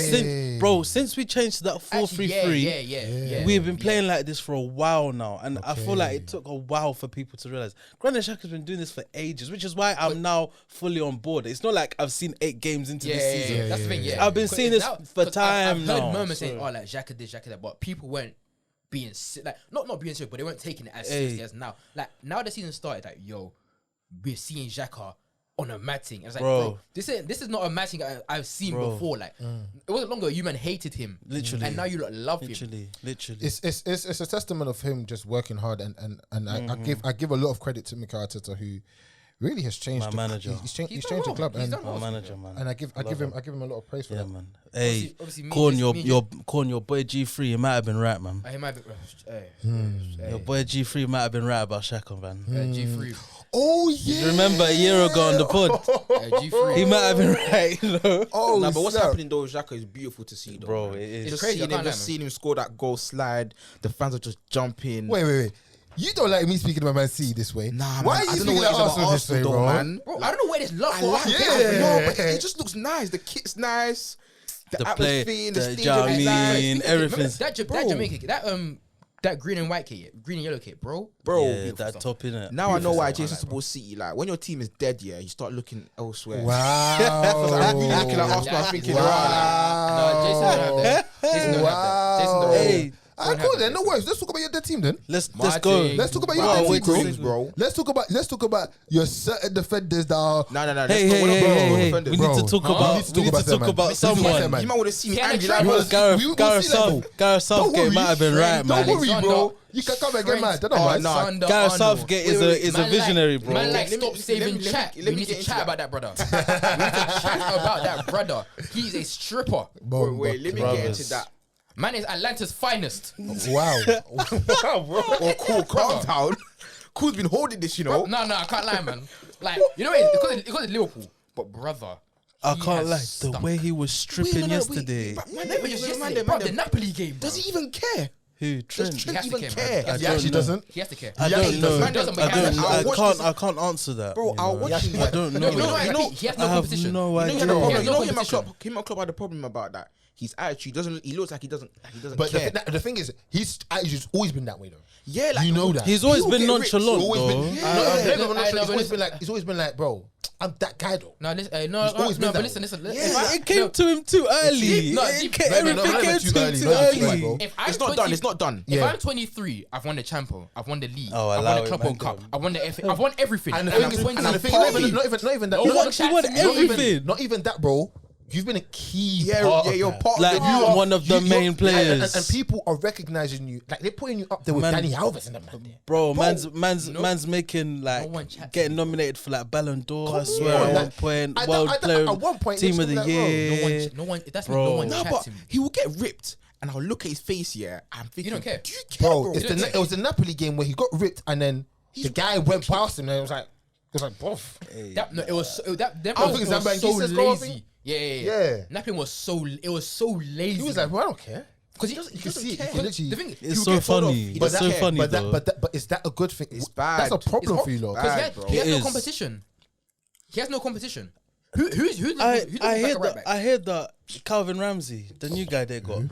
Since we changed to that 4-3-3, Yeah. we've been playing like this for a while now, and I feel like Okay. it took a while for people to realize. Granit Xhaka's been doing this for ages, which is why I'm now fully on board. It's not like I've seen 8 games into this season. That's the thing. Yeah, I've been seeing this for time I've now, heard murmurs so- saying, "Oh, like Xhaka this, Xhaka that," but people weren't being like not being serious, but they weren't taking it as seriously as now. Like now the season started, like yo, we're seeing Xhaka on a mad thing. I was like, bro, this is not a mad thing I've seen before. Like it wasn't long ago you man hated him, Literally. and now you lot love him. Literally. It's a testament of him just working hard and I give a lot of credit to Mikel Arteta, who really has changed My the, manager. He's changed He's the done well. club He's and done My well. manager, man. I give him a lot of praise for Yeah, that. man. Hey, Obviously me Corn, just- me your boy G3, he might have been right, man. He might be. Your boy G3 might have been right about Xhaka, man. G3, Oh yeah. Remember a year ago on the pod, G3. he might have been right, you know. Oh, Nah, but what's snap. happening though, Xhaka is beautiful to see, though, Bro, man. it is. It's Just crazy, I seeing him, can't lie, just man. seeing him score that goal slide. The fans are just jumping. Wait. You don't like me speaking about Man City this way. Nah, Why man, are you I don't know speaking what about it is about Arsenal this way, Arsenal, bro? though, man. Bro, I don't know where this love I for. like it. No, but it just looks nice. The kit's nice. The play, atmosphere, the the stadium Jamie, is nice. and everything's. That Jamaican kit, that green and white kit, green and yellow kit, bro. Bro, Yeah, beautiful that stuff. top in it. now I know why Beautiful Jason stuff, Support City, like, when your team is dead, yeah, you start looking elsewhere. Wow. Because I'm really looking at Arsenal, I'm thinking, No, Jason don't have that. Jason don't have that. Jason don't have that. Hey, Alright, cool then. No worries. Let's talk about your dead team then. let's go. Martin. Let's talk about Wow, your dead wait, team, wait, bro. Let's talk about your certain defenders that are. No. Hey, we're not hey, talking hey, about hey. defenders. We Bro, need to talk huh? about. We need to talk about someone. man. You might want to see me He had a angry track like record. We will Gareth see level. Don't Southgate worry. might have been right, Don't man. worry, bro. Alexander. You can come and get mad. Don't Oh, mind. no. Alexander Gareth Arnold. Southgate Wait, wait, is a Man visionary, like, bro. Man, like, Let me- stop saving let me chat. get We need into to chat that. about that, brother. We need to chat about that, brother. He's a stripper. Wait, let me get into that. Man is Atlanta's finest. Wow. Oh, cool, calm down. Cool's been holding this, you know. No, I can't lie, man. Like, you know, it's because it's Liverpool. But, brother, I he can't has lie. The stunk. way he was stripping yesterday. Never just yesterday, bro, the Napoli game, bro. Does he even care? Who? Does Trent? He Trent has to even care, care? man. He actually doesn't. He has to care. I Yeah, don't he know. doesn't. Doesn't, but he I has to- don't. I'll watch I can't answer that. Bro, I'll watch him. I don't know. You know why? You know- He has I no have competition. no You idea. know, He has no him and competition. Klopp had a problem about that. His attitude doesn't. He looks like he doesn't But care. the thing is, his attitude's always been that way, though. Yeah, like You know that. He's always He will been get rich. nonchalant, Always though. been. Yeah. No, I he's know, always been like, bro, I'm that guy though. No, listen, He's always been but that listen. way. If I- It came no, to him too early. No, It deep- came- no, Everything not came too to him early, too not too early. early, bro. If I'm It's not done. It's not done. If Yeah. I'm 23, I've won the Champions, I've won the league, Oh, I've allow won the it, Club man, World Cup, come on. I've won the FA, I've won everything. And the And thing is, I'm and the thing, 23. not even that. No not one even- chats won to me. everything. Not even that, bro. You've been a key. Yeah, part yeah, of you're that. part Like of you the are one of the You're- main players. and people are recognizing you. Like they're putting you up there with Man. Danny Alves and them. Man. Bro, man's making like one chats getting nominated for like Ballon d'Or. I Come swear on, at like, one point, at world player, at one point, team it of was the like, bro, year. No one, that's Bro. when no one No, chats but to me. he will get ripped, and I'll look at his face. Yeah, I'm thinking, don't care. Do you care, Bro, bro? it's it was the Napoli game where he got ripped and then the guy went past him and it was like, boff. That, no, it was so, that. Them I was think so Zambanguisa's goal, I think. lazy. Yeah. Yeah. Napoli was so lazy. He was like, bro, I don't care. Because he doesn't. You can see it. care. You can literally. The thing It's he'll so get told off. funny. He It's doesn't so care. funny. But is that a good thing? It's bad. That's a problem for you, lot. bad. Because bro. he has It no is. competition. He has no competition. Who's the I backup right back? heard that Calvin Ramsey, the new guy they got.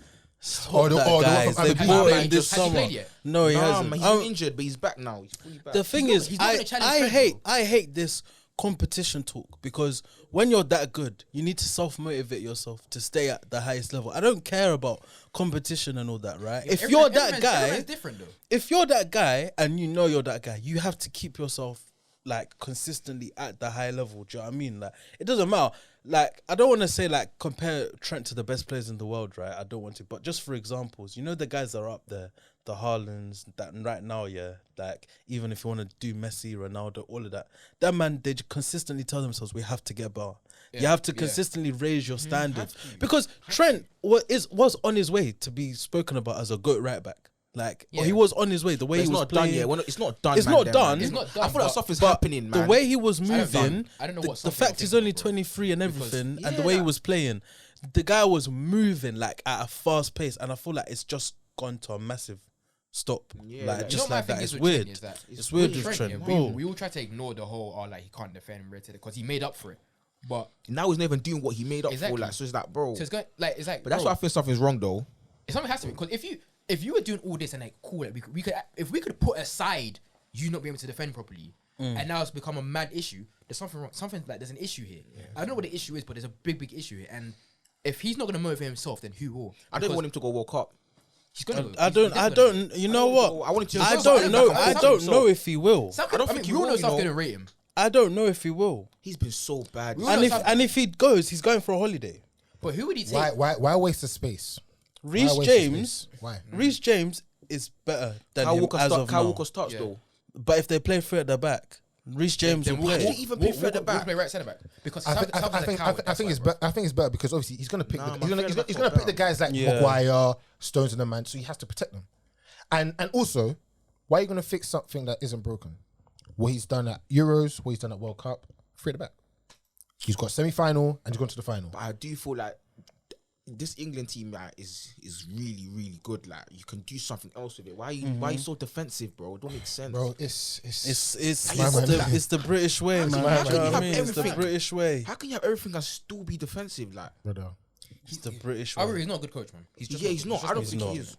Oh, the that one guy. from They Aberdeen. bought him Has he this played summer. yet? No, he Nah, hasn't. man, he's been injured, but he's back now. He's fully back. The thing He's is, not gonna challenge I Trent, hate this competition talk, because when you're that good, you need to self-motivate yourself to stay at the highest level. I don't care about competition and all that, right? If you're that guy, everyone's different though. if you're that guy and you know you're that guy, you have to keep yourself like consistently at the high level. Do you know what I mean? Like, it doesn't matter. Like, I don't want to say like compare Trent to the best players in the world, right? I don't want to. But just for examples, you know the guys that are up there, the Haalands, that right now, yeah. Like, even if you want to do Messi, Ronaldo, all of that, that man, they consistently tell themselves, we have to get better. You have to consistently raise your standards. Because Trent was on his way to be spoken about as a GOAT right back. Like, he was on his way. The way But he it's was not playing, done yet. It's not done. It's man, not them, done. man. It's not done, I feel like but- stuff is but happening, man. the way he was moving, I don't know the, what the something fact I'm he's thinking only of, bro. 23 and everything, and the yeah, way he like- was playing, the guy was moving like at a fast pace, and I feel like it's just gone to a massive stop. Yeah, like like- just You know, my like thing that. is It's with Trent weird. is that It's weird with Trent, Trent, yeah, bro. we all try to ignore the whole, like, he can't defend because he made up for it. But Now he's not even doing what he made up Exactly. for. Like, so it's like, bro. so it's going like it's like. But that's bro, why I think something's wrong, though. something has to be, because if you were doing all this and like cool, like, we could if we could put aside you not being able to defend properly, and now it's become a mad issue. There's something wrong. Something like there's an issue here. I don't know what the issue is, but there's a big issue here. And if he's not gonna motivate himself, then who will? I don't Because want him to go World Cup. He's gonna. go. I He's don't. definitely gonna go. You know what? I want him to. I Sam- don't Sam- know. Sam- I Sam- don't Sam- know if he will. Sam, I don't I think mean, he we all will, know you South know. didn't rate him. I don't know if he will. He's been so bad. We And know if Sam- he goes, he's going for a holiday. But who would he take? Why waste the space? Reece Why waste the James. space? Why? Reece James is better than Kyle him Walker as of Kyle now. Walker starts Yeah. though. But if they play three at the back, Reece James will Then play. Why did he even play further back? Play right centre back because I think it's better because obviously he's gonna pick he's gonna pick the guys like Yeah. Maguire, Stones, and the man, so he has to protect them. And also, why are you gonna fix something that isn't broken? What he's done at Euros, what he's done at World Cup, free at the back. He's got semi-final and he's gone to the final. But I do feel like this England team, like, is really good. Like, you can do something else with it. Why are you so defensive, bro? It don't make sense, Bro, it's It's the British way, man. how Do can you know you what I have mean? It's the everything? British way. How can you have everything and still be defensive? Like, brother. It's the British I way. agree, he's not a good coach, man. He's just he's not. I don't think not. he is.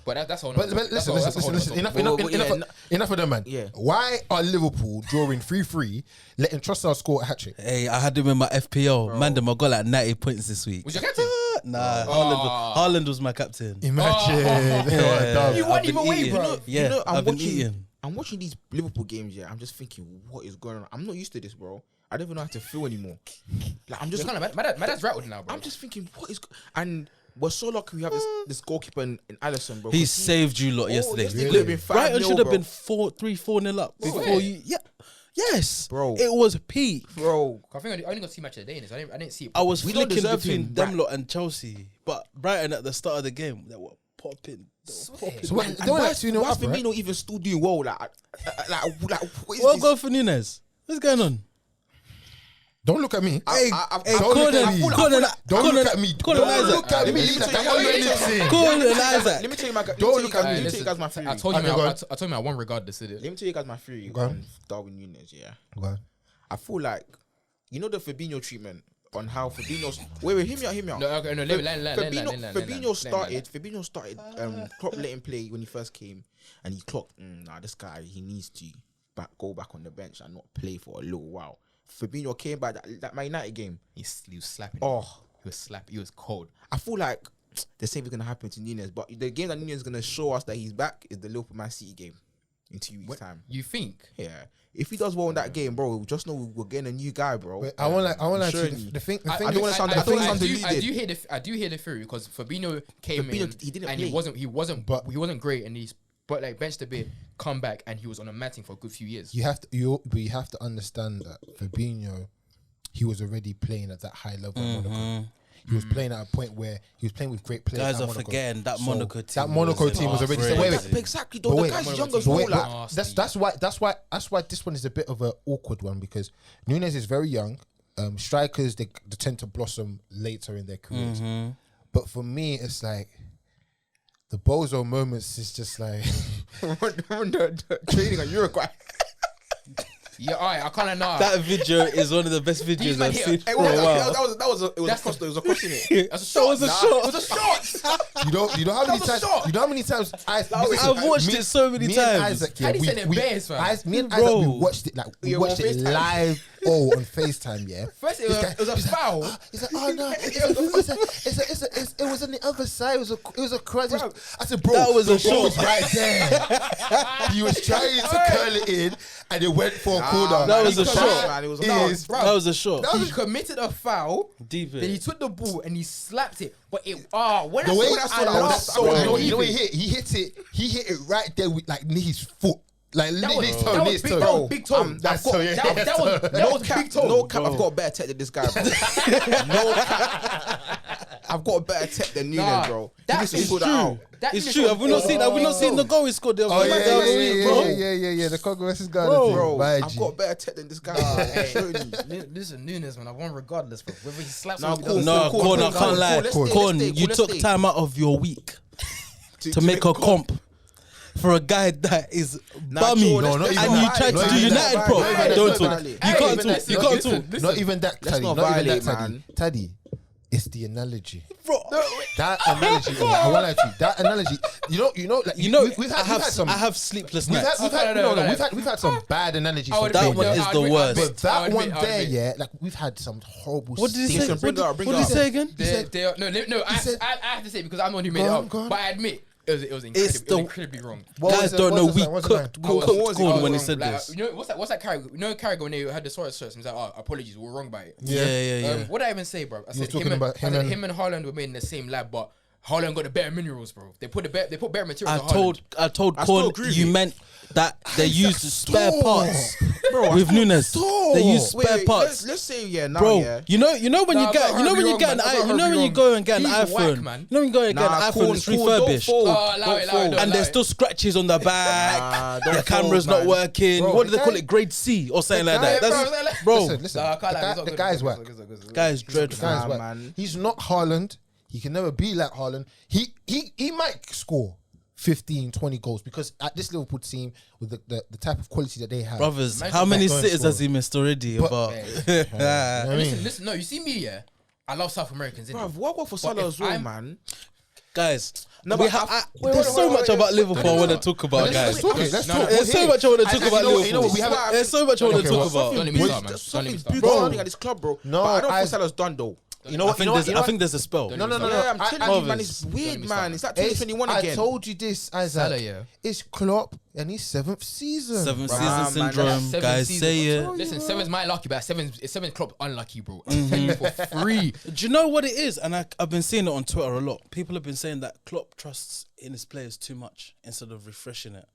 But that's all. But listen. Enough of them, man. Yeah. Why are Liverpool drawing 3-3, letting Trossard score a hat trick? Hey, I had him in my FPL. Man, them I got like 90 points this week. Was your captain? Nah, Haaland was my captain. Imagine. Yeah. You I've weren't been even waiting, eating. bro. Yeah, You know, I've been eating. I'm watching these Liverpool games. Yeah, I'm just thinking, what is going on? I'm not used to this, bro. I don't even know how to feel anymore. Like, I'm just Kind of my dad's rattled now, bro. I'm just thinking, what is? And we're so lucky we have this goalkeeper in Alisson, bro. He 'cause saved you lot yesterday. yesterday Really? could have been Brighton 5-0, should have bro. been 3-4-0 up before Wait. you. Yeah, yes, Bro. It was peak. bro. I think I only got to see match of the day in this. I didn't see it. I was We don't flicking deserve between him, them right? lot and Chelsea, but Brighton at the start of the game, they were popping. So And what, why don't like 2-0 why is up, right? Firmino even still doing well? Like, what is Well, this? go for Nunes. What's going on? Don't look at me. Hey, don't look at me. Don't look at me. Don't Colonizer. look at me. Like I'm on anything. Colonizer. Let me tell you my. Don't look at me. Let me tell you guys my theory. I told Okay, you, go on. I told you, I won't regard this. Let me tell you guys my theory Go on. on Darwin Núñez. Yeah, Go on. I feel like you know the Fabinho treatment on how Fabinho's. Wait, hear me out. No, okay, no, Fabinho started. Klopp let him play when he first came, and he clocked. Nah, this guy he needs to go back on the bench and not play for a little while. Fabinho came back that Man United game. He was slapping. Oh, He was slapping. He was cold. I feel like the same is gonna happen to Núñez, but the game that Núñez is gonna show us that he's back is the Liverpool Man City game in 2 weeks' time. You think? Yeah, if he does well in that game, bro, just know we're getting a new guy, bro. Wait, I want to Surely. the thing. I don't wanna sound- I don't wanna sound deluded. I do hear the theory because Fabinho came Fabinho, in he didn't and play. he wasn't great and but like benched a bit, come back and he was on a matting for a good few years. You have to understand that Fabinho, he was already playing at that high level at Monaco. He was playing at a point where he was playing with great players. Guys at are Monaco. forgetting that So Monaco team. That Monaco team was already. crazy. Wait. Exactly, though. But The wait, guy's Monaco young team. as But well. wait, Like, that's why this one is a bit of an awkward one because Núñez is very young. Strikers they tend to blossom later in their careers. But for me, it's like the bozo moments is just like the training on Uruguay. Yeah, alright, I can't know. That video is one of the best videos man I've hit seen a- for a while. It was a cross, innit? It was a shot. It was a shot. It was a shot. you know how many That was a times shot. you know how many times I've watched it so many me times. And Isaac, yeah, How do you send it bears, fam? me and Bro. Isaac, we watched it Yeah, watched on it FaceTime. live. On FaceTime, yeah. First, it was a foul. He's like, oh no, it was on the other side. It was a cross. I said, bro, That was the a ball shot. was right there. He was trying to curl it in, and it went for a corner. That was a That shot. Man, it was is- Bro, That was a shot. he committed a foul. Deep Then he it. took the ball and he slapped it. But when The I way saw it, I laughed. so I you was know what leaving. he hit it right there with like near his foot, like That near was, his that toe, near was his big toe. toe. Big toe. That's so, yeah. That was big toe. No cap, I've got a better tech than this guy, bro. No cap. I've got a better tech than Nunes, Nah, bro. that He needs to is sort that true. out. That It's is true. Have we not seen the goal he scored the Oh other yeah, week, bro? yeah. The Congo versus Ghana, Bro, thing. I've got a better tech than this guy. Hey, Showing you. listen, Nunes, man, I won regardless, bro. Whether he slaps Nah, or he cool. doesn't. No, Cool, Corn, cool, I can't cool, lie. cool. Let's stay, Corn, let's stay, you let's took stay. time out of your week to make a comp for a guy that is bummy, Joe, let's and not you violate, tried to not do even United that pro. violate. Don't Let's talk. not You violate. can't Hey, talk. You can't talk. listen. Not even that, Let's Taddy. not Not even violate, that, Taddy. man. Taddy, it's the analogy. Bro, That analogy, I won't lie to you. That analogy, like we've had some. I have sleepless We've nights. we've had some bad analogies. I for would That admit, one yeah, is I'd the admit, worst. I'd But that admit, one I'd there, admit. yeah, like we've had some horrible. What did he things. say? Bring it up, bring What it did up. he say again? I said- have to say it because I'm the one who made it Go on, up. go on. But I admit it was incredibly wrong. What Guys was it? don't know What's we the line? cooked I was- cooked I corn was when he wrong. said Like, this. You know what's that Carragher? You know Carragher when they had the Soros search, he was like, "Oh, apologies, we're wrong by it." Yeah. What did I even say, bro? I said talking about him and- him and Haaland were made in the same lab, but Haaland got the better minerals, bro. They put better materials. I on Haaland. told I still Corn agree with you you. meant that they used spare stop. parts Bro, with Nunes. stop. They used Wait, spare parts. let's say now, Bro, yeah. you know when Nah, you get I've you know heard when me you get wrong, an man. I've you know heard when me you go and get an He's iPhone. whack, man. You know when you go and get Nah, an iPhone Corn, it's Corn, don't refurbished. fold. Allow Don't it, fold. And there's still scratches on the Nah, back. don't The camera's fold, not man. working. Bro, what do they the call guy- it? Grade C or something like guy- that. That's bro. Listen. Nah, I can't lie, it's not The good, guy's it's whack. not good, it's not good, it's not good. Guy's The dreadful. guy's Nah, whack. man. He's not Haaland. He can never be like Haaland. He might score 15, 20 goals because at this Liverpool team with the type of quality that they have, Brothers, Imagine how many that going sitters has forward. he missed already? But- About You know what I mean? Listen, no, you see me, yeah. I love South Americans, innit? Bro, what go for Salah if as well, I'm- man? guys, No, we but there's so much about Liverpool I want to no. talk about, Let's guys. talk it. Let's No, talk. no, There's so much I want to talk about you know Liverpool. what, we have- There's so much I want Okay, to talk well, about. Don't let me Wait, start, man. Don't let me Something's start. beautiful Bro. happening at this club, bro. No, But I don't I- think Salah's done though. You know what? I think there's a spell. No. Yeah, I'm telling you, man, Brothers. it's weird, me man. start. It's like 2021 I again. told you this, Isaac. Salah, yeah. It's Klopp and his 7th season. Seven Nah, season man, syndrome, That's seven guys. seasons. Say it. Listen, seven's my lucky, but seven's Klopp unlucky, bro. I'm telling you for free. Do you know what it is? And I've been seeing it on Twitter a lot. People have been saying that Klopp trusts in his players too much instead of refreshing it.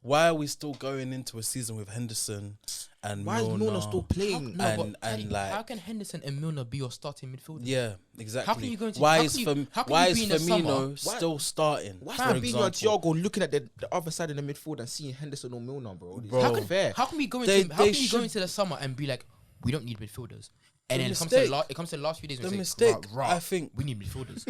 Why are we still going into a season with Henderson and Why is Milner? Milner still playing? No, And- but and Teddy, like- how can Henderson and Milner be your starting midfielder? Yeah, exactly. How can you go into- why how is can you- Fam- how can why you is be in the summer? Firmino Why- still starting? Why for Fabinho and example? Thiago looking at the other side of the midfield and seeing Henderson or Milner, bro? Bro. How can fair. How can we go into They- how they can you go should- into the summer and be like, we don't need midfielders, and The then it comes to the last few days, The we say, mistake, "Rah, I think- we need midfielders.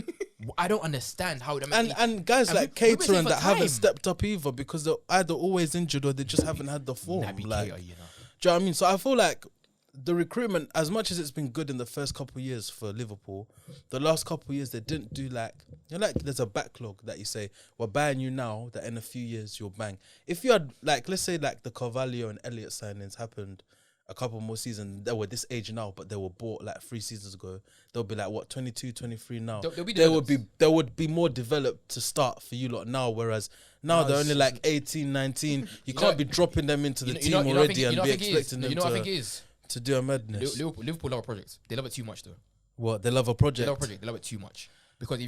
I don't understand how that. And guys and like we've been Cater saying and for that haven't time. stepped up either because they're either always injured or they just haven't had the form. Naby Like, Keita, do you know what I mean? So I feel like the recruitment, as much as it's been good in the first couple of years for Liverpool, the last couple of years they didn't do like there's a backlog that you say we're buying you now that in a few years you'll bang. If you had like let's say like the Carvalho and Elliott signings happened a couple more seasons, they were this age now, but they were bought like 3 seasons ago. They'll be like what 22, 23 now. They'll be They would be more developed to start for you lot now, whereas now they're only like 18, 19. You can't be dropping them into the team already and be expecting them You know what I think it is? to do a madness. Liverpool love a project. They love it too much, though. What, they love a They project? love a project. They love it too much because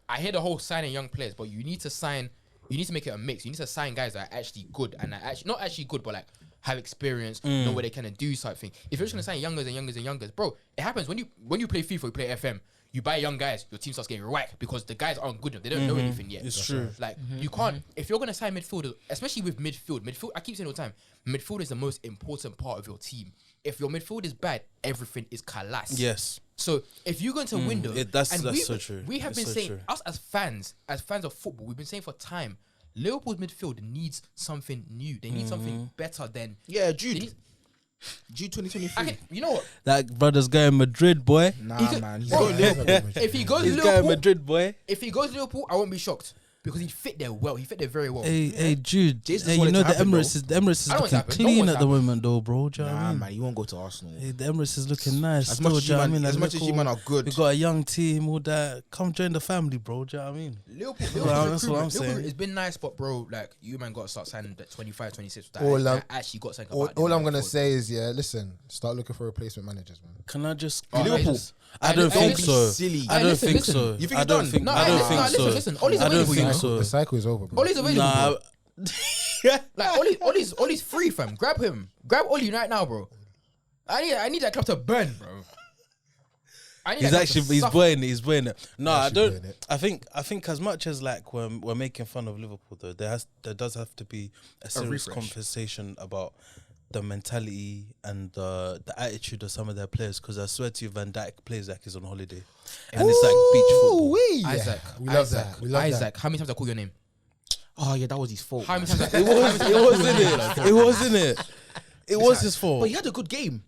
I hear the whole signing young players, but you need to make it a mix. You need to sign guys that are actually good and are actually not actually good, but like have experience, know what they can do, type thing. If you're just gonna sign youngers and youngers and youngers, bro, it happens when you play FIFA, you play FM. You buy young guys, your team starts getting whacked because the guys aren't good enough. They don't know anything yet. It's true. Like you can't if you're gonna sign midfielders, especially with midfield. I keep saying all the time, midfield is the most important part of your team. if your midfield is bad, everything is collapsed. Yes. So if you go into a window, that's we, so true. We have It's been so saying, true. us as fans of football, we've been saying for time, Liverpool's midfield needs something new. They need something better than Jude 2023. Okay, you know what? That brother's going Madrid, boy. Nah, man, he's Bro, going Liverpool. If he goes He's going Liverpool, Madrid, boy. if he goes Liverpool, I won't be shocked because he fit there well. He fit there very well. Hey, Jude. Jason Hey, just you wanted know to the happen, Emirates is I don't want to looking happen. clean Don't at the want to moment, though, bro. Do you know what I Nah, mean? man, he won't go to Arsenal. Hey, the Emirates is looking nice. As still, much as do you know what I you mean? man, as much as you man are good, We got a young team, all that. Come join the family, bro. Do you know what I mean? Liverpool, That's what I'm saying. It's been nice, but bro, like you man got to start signing that 25, 26. That All I actually got something. about All them I'm gonna midfield. say is, listen, start looking for replacement managers, man. Can I just Liverpool. I don't think listen, so. silly. I don't listen, think listen. so. You think I it's don't done? think. No, I don't think so. listen. Ollie's I don't available, you think know. so. The cycle is over, bro. Ollie's available. Nah. Bro. Like Ollie's free, fam. Grab him. Grab Ollie right now, bro. I need that club to burn, bro. I need He's that club actually to he's suffer. buoying it. He's buoying it. No, I Actually don't. buoying it. I think as much as like we're making fun of Liverpool though, there does have to be a serious refresh. conversation about the mentality and the attitude of some of their players. Because I swear to you, Van Dijk plays like he's on holiday, and it's like beach football. Ooh-wee. Isaac, We love that. We love Isaac, that. how many times I call your name? Oh yeah, that was his fault. How many man. times? It wasn't it. It was his fault. But he had a good game.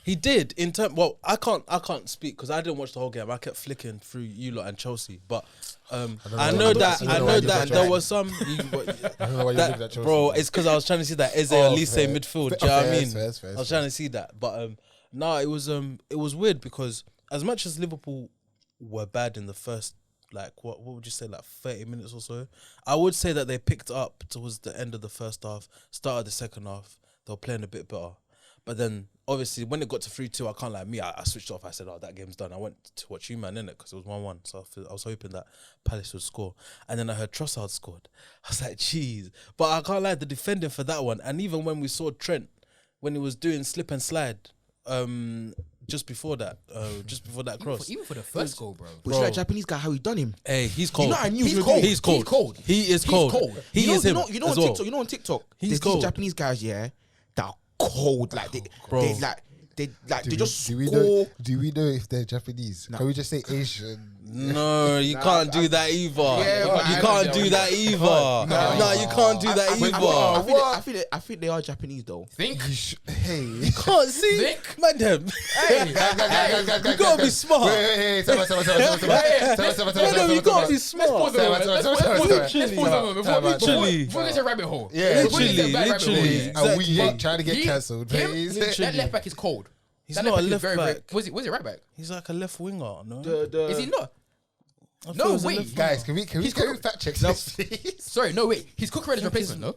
He did Well, I can't speak because I didn't watch the whole game. I kept flicking through you lot and Chelsea, but I know that there was some. I don't know why you're looking at Chelsea. Bro, it's because I was trying to see that Eze Oh, Elise fair. midfield. Do you know what I mean? Fair, I was trying to see that, but no, it was weird because as much as Liverpool were bad in the first, like what would you say, like 30 minutes or so, I would say that they picked up towards the end of the first half, start of the second half. They were playing a bit better. But then, obviously, when it got to 3-2, I can't lie. I switched off. I said, oh, that game's done. I went to watch you, man, innit? Because it was 1-1. So I was hoping that Palace would score. And then I heard Trossard scored. I was like, jeez. But I can't lie, the defending for that one. And even when we saw Trent, when he was doing slip and slide, just before that cross. Even for the first goal, bro. But you know that Japanese guy, how he done him? Hey, he's cold. You know, I knew He's he was cold. gonna be- He's cold. He's cold. He is He's cold. cold. He You know, is him. You know on as well. TikTok. You know on TikTok. He's There's cold. these Japanese guys, yeah, that are cold. Like Bro. they just do we score. know if they're Japanese? Can we just say Asian? No, you can't do that either. Yeah, You can't do that either. No, you can't do that either. I think they are Japanese though. Think. Hey. Can't see, Think. man. Them. Hey, You gotta be smart. Hey, No, you gotta be smart. Literally. Before we get to rabbit hole. Yeah, Before we get to bad rabbit hole, literally. yeah. And we Exactly. ain't trying to get cancelled, please. That left back is cold. He's That not a back is left back. Was it right back? He's like a left winger. No, Is he not? I thought No, he was a wait. left Guys, can we He's fact check this, please? Sorry, no, wait. He's Cucurella's replacement, no?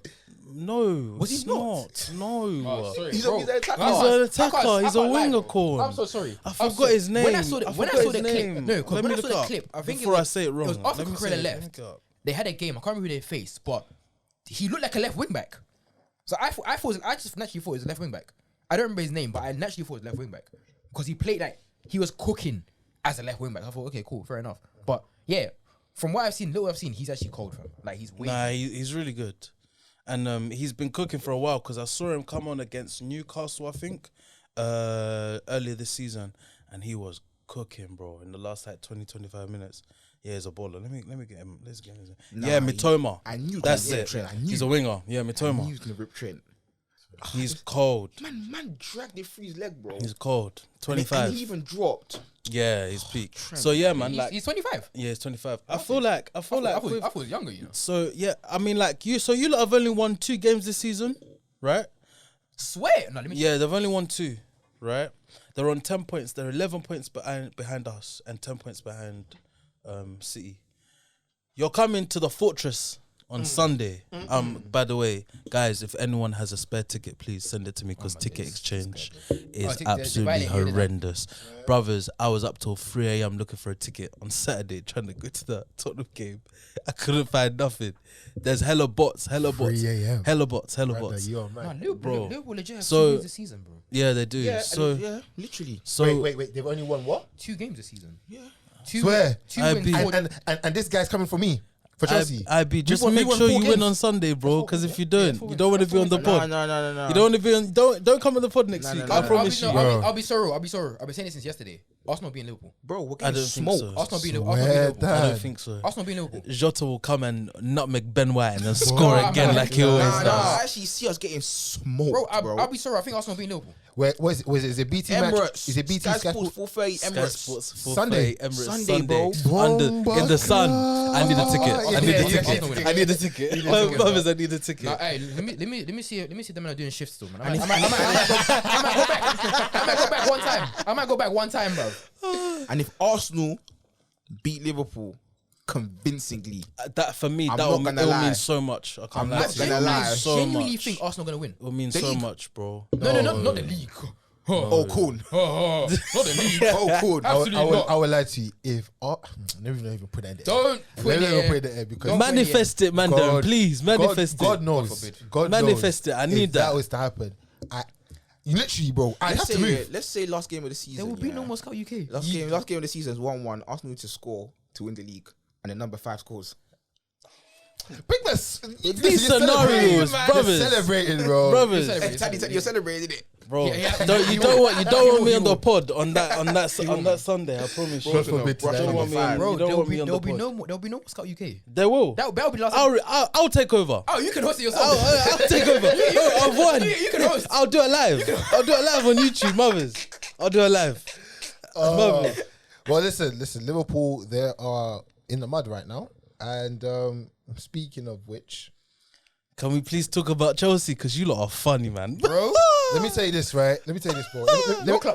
No, Was he it's not? No. Sorry, He's bro. an attacker. He's an attacker. I He's a can't lie, winger bro. called. I'm so sorry. I forgot his name. When I saw the forgot clip, his name. no, because Let when me I saw look the up clip, I think before I say it wrong. It was after Let me Cucurella say it. left. Let me look up. They had a game. I can't remember who they faced, but he looked like a left wing back. So I just naturally thought it was a left wing back. I don't remember his name, but I naturally thought it was left wing back because he played like he was cooking as a left wing back. I thought, okay, cool, fair enough. But yeah, from what I've seen, he's actually cold, fam. Like he's way. Nah, he's really good. And he's been cooking for a while because I saw him come on against Newcastle, I think, earlier this season. And he was cooking, bro, in the last like 20-25 minutes. Yeah, he's a baller. Let me get him. Let's get him. Yeah, Mitoma. I knew That's he was gonna it. Trent. I knew He's a winger. Yeah, he Mitoma. was gonna rip Trent. He's cold. Man dragged it through his leg, bro. He's cold. And 25. he even dropped. Yeah, he's peak. Trent. So yeah, man. He's 25. Yeah, he's 25. I feel like. I thought he was younger, you know. So yeah, I mean, like you. So you lot have only won 2 games this season, right? Swear. No, let me. Yeah, they've only won 2, right? They're on 10 points. They're 11 points behind us and 10 points behind City. You're coming to the Fortress on Sunday. By the way, guys, if anyone has a spare ticket, please send it to me because ticket exchange is absolutely horrendous. Brothers, I was up till 3 a.m. looking for a ticket on Saturday trying to go to the Tottenham game. I couldn't find nothing. There's hella bots. 3 a.m. Hella bots. No, Man. Liverpool legit have So- 2 games this season, bro. Yeah, they do. Yeah, So, yeah, literally. so Wait. They've only won what? 2 games this season. Yeah. Two Swear. Two I wins, beat- 4 And this guy's coming for me. for Chelsea. IB, just won- we make won sure 4 you win games. on Sunday, bro. Because if you don't, you don't want to be on the No, pod. no. You don't want to be on. Don't come on the pod next No, week. no, I no. promise you. I'll be sorry. I've been saying it since yesterday. Arsenal beating Liverpool. Bro, we're I getting don't think smoked. so. Arsenal beating Swear Liverpool. down. I don't think so. Arsenal beating Liverpool. Jota will come and nutmeg Ben White and then score Nah, again man. like he always Nah, does. I actually see us getting smoked, Bro, bro. I'll be sorry. I think Arsenal beating Liverpool. Where was it? Is it BT match? Emirates. Is it BT Sky Sky Sports Sports? 4:30 Sky Emirates. Sports, 4:30 Sunday. Emirates Sunday, bro. In the sun. I need a ticket. Yeah, I need a yeah, ticket. yeah. I need a ticket. Brothers, I need a ticket. Nah, hey, let me see them are doing shifts still, man. I might go back one time. I might go back one time, bro. And if Arsenal beat Liverpool convincingly, That for me, I'm that not will gonna it'll lie. mean so much. I can't I'm lie not to you. gonna It'll mean lie. so Genuinely much. think Arsenal gonna win. It'll mean so league. much, bro. No, not the league. oh, cool. Not the league. Oh, cool. Absolutely not. I would lie to you if never even put that in there. Don't put Never it even in. put it in because Don't Manifest it, man. God- Please manifest God it. knows. forbid. God Manifest knows it. I if need that. was to happen. Literally, bro. I have to move. Let's say last game of the season. There will be no more Scout UK. Last game of the season is 1-1. Arsenal need to score to win the league, and the number 5 scores. Bigness. These scenarios, brothers. You're celebrating, bro. Brothers, Hey, Taddy, you're celebrating it. bro. Yeah, You don't want me on the pod on that Sunday. I promise you. God forbid Bro, today. Don't want me on. Bro, You don't want me on the there'll be pod. no more Scout UK. There will. That'll be last. I'll take over. Oh, you can host it yourself. I'll take over. I've won. You can host. I'll do it live. I'll do it live on YouTube, mothers. I'll do it live. Well, listen. Liverpool, they are in the mud right now. And speaking of which, Can we please talk about Chelsea? Because you lot are funny, man. Bro, let me tell you this, right? Let me tell you this, bro.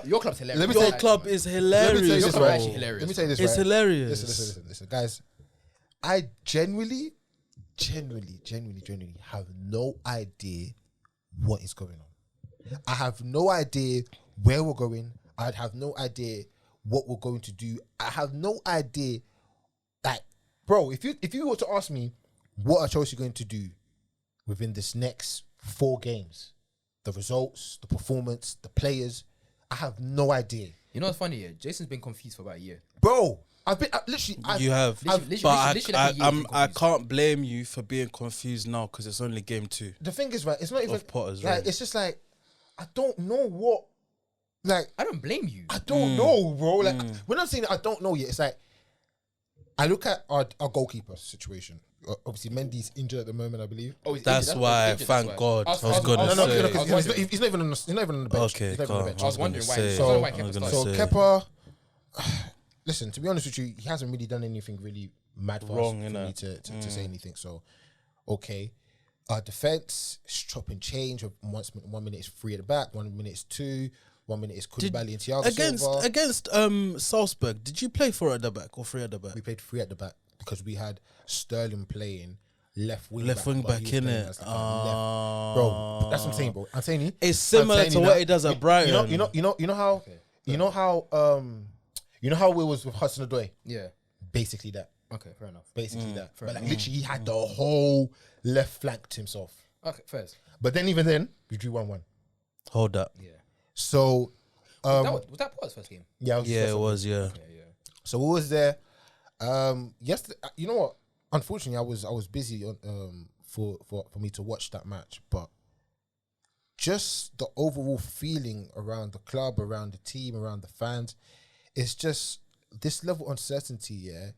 your club's hilarious. Let me Your tell club is Let me tell you hilarious, this, Your club bro. is actually hilarious. Let me tell you this, It's right? hilarious. Listen, guys. I genuinely have no idea what is going on. I have no idea where we're going. I have no idea what we're going to do. I have no idea. Like, bro, if you were to ask me what are Chelsea going to do within this next 4 games, the results, the performance, the players, I have no idea. You know what's funny? Yeah, Jason's been confused for about a year. Bro, I've been literally. You have, literally but like a year I you've been confused. can't blame you for being confused now because it's only game 2. The thing is, right? It's not even Potter's like reign. it's just like I don't know what. Like I don't blame you. I don't know, bro. Like when I'm saying I don't know yet, it's like I look at our goalkeeper situation. Obviously, Mendy's injured at the moment, I believe. Oh, he's That's injured, why, injured, thank that's God. why. I was gonna No, say. he's not even on the bench. Okay, He's not even on the calm. bench. I was wondering why. say- I don't know why I Kepa was gonna started. So say. Kepa, listen, to be honest with you, he hasn't really done anything really mad for Wrong, us for innit? me to say anything. So, okay. Our defense is chopping change. 1 minute is 3 at the back, 1 minute is 2, 1 minute is Koulibaly and Thiago Silva. Against Salzburg, did you play 4 at the back or 3 at the back? We played 3 at the back because we had Sterling playing left wing Left wing but back, he was playing innit? as like a left. Bro, that's what I'm saying, bro. I'm saying It's similar to what he does at Brighton. You know how it was with Hudson-Odoi. Yeah. Basically that. Okay, fair enough. Basically that. fair But like enough. literally, he had the whole left flank to himself. Okay, fair. But then even then, we drew 1-1. Hold that. Yeah. So was that Potter's first game? yeah, Yeah, it was. Yeah. Yeah. So what was there? Yesterday, you know what? Unfortunately, I was busy on for me to watch that match, but just the overall feeling around the club, around the team, around the fans, it's just this level of uncertainty. Yeah,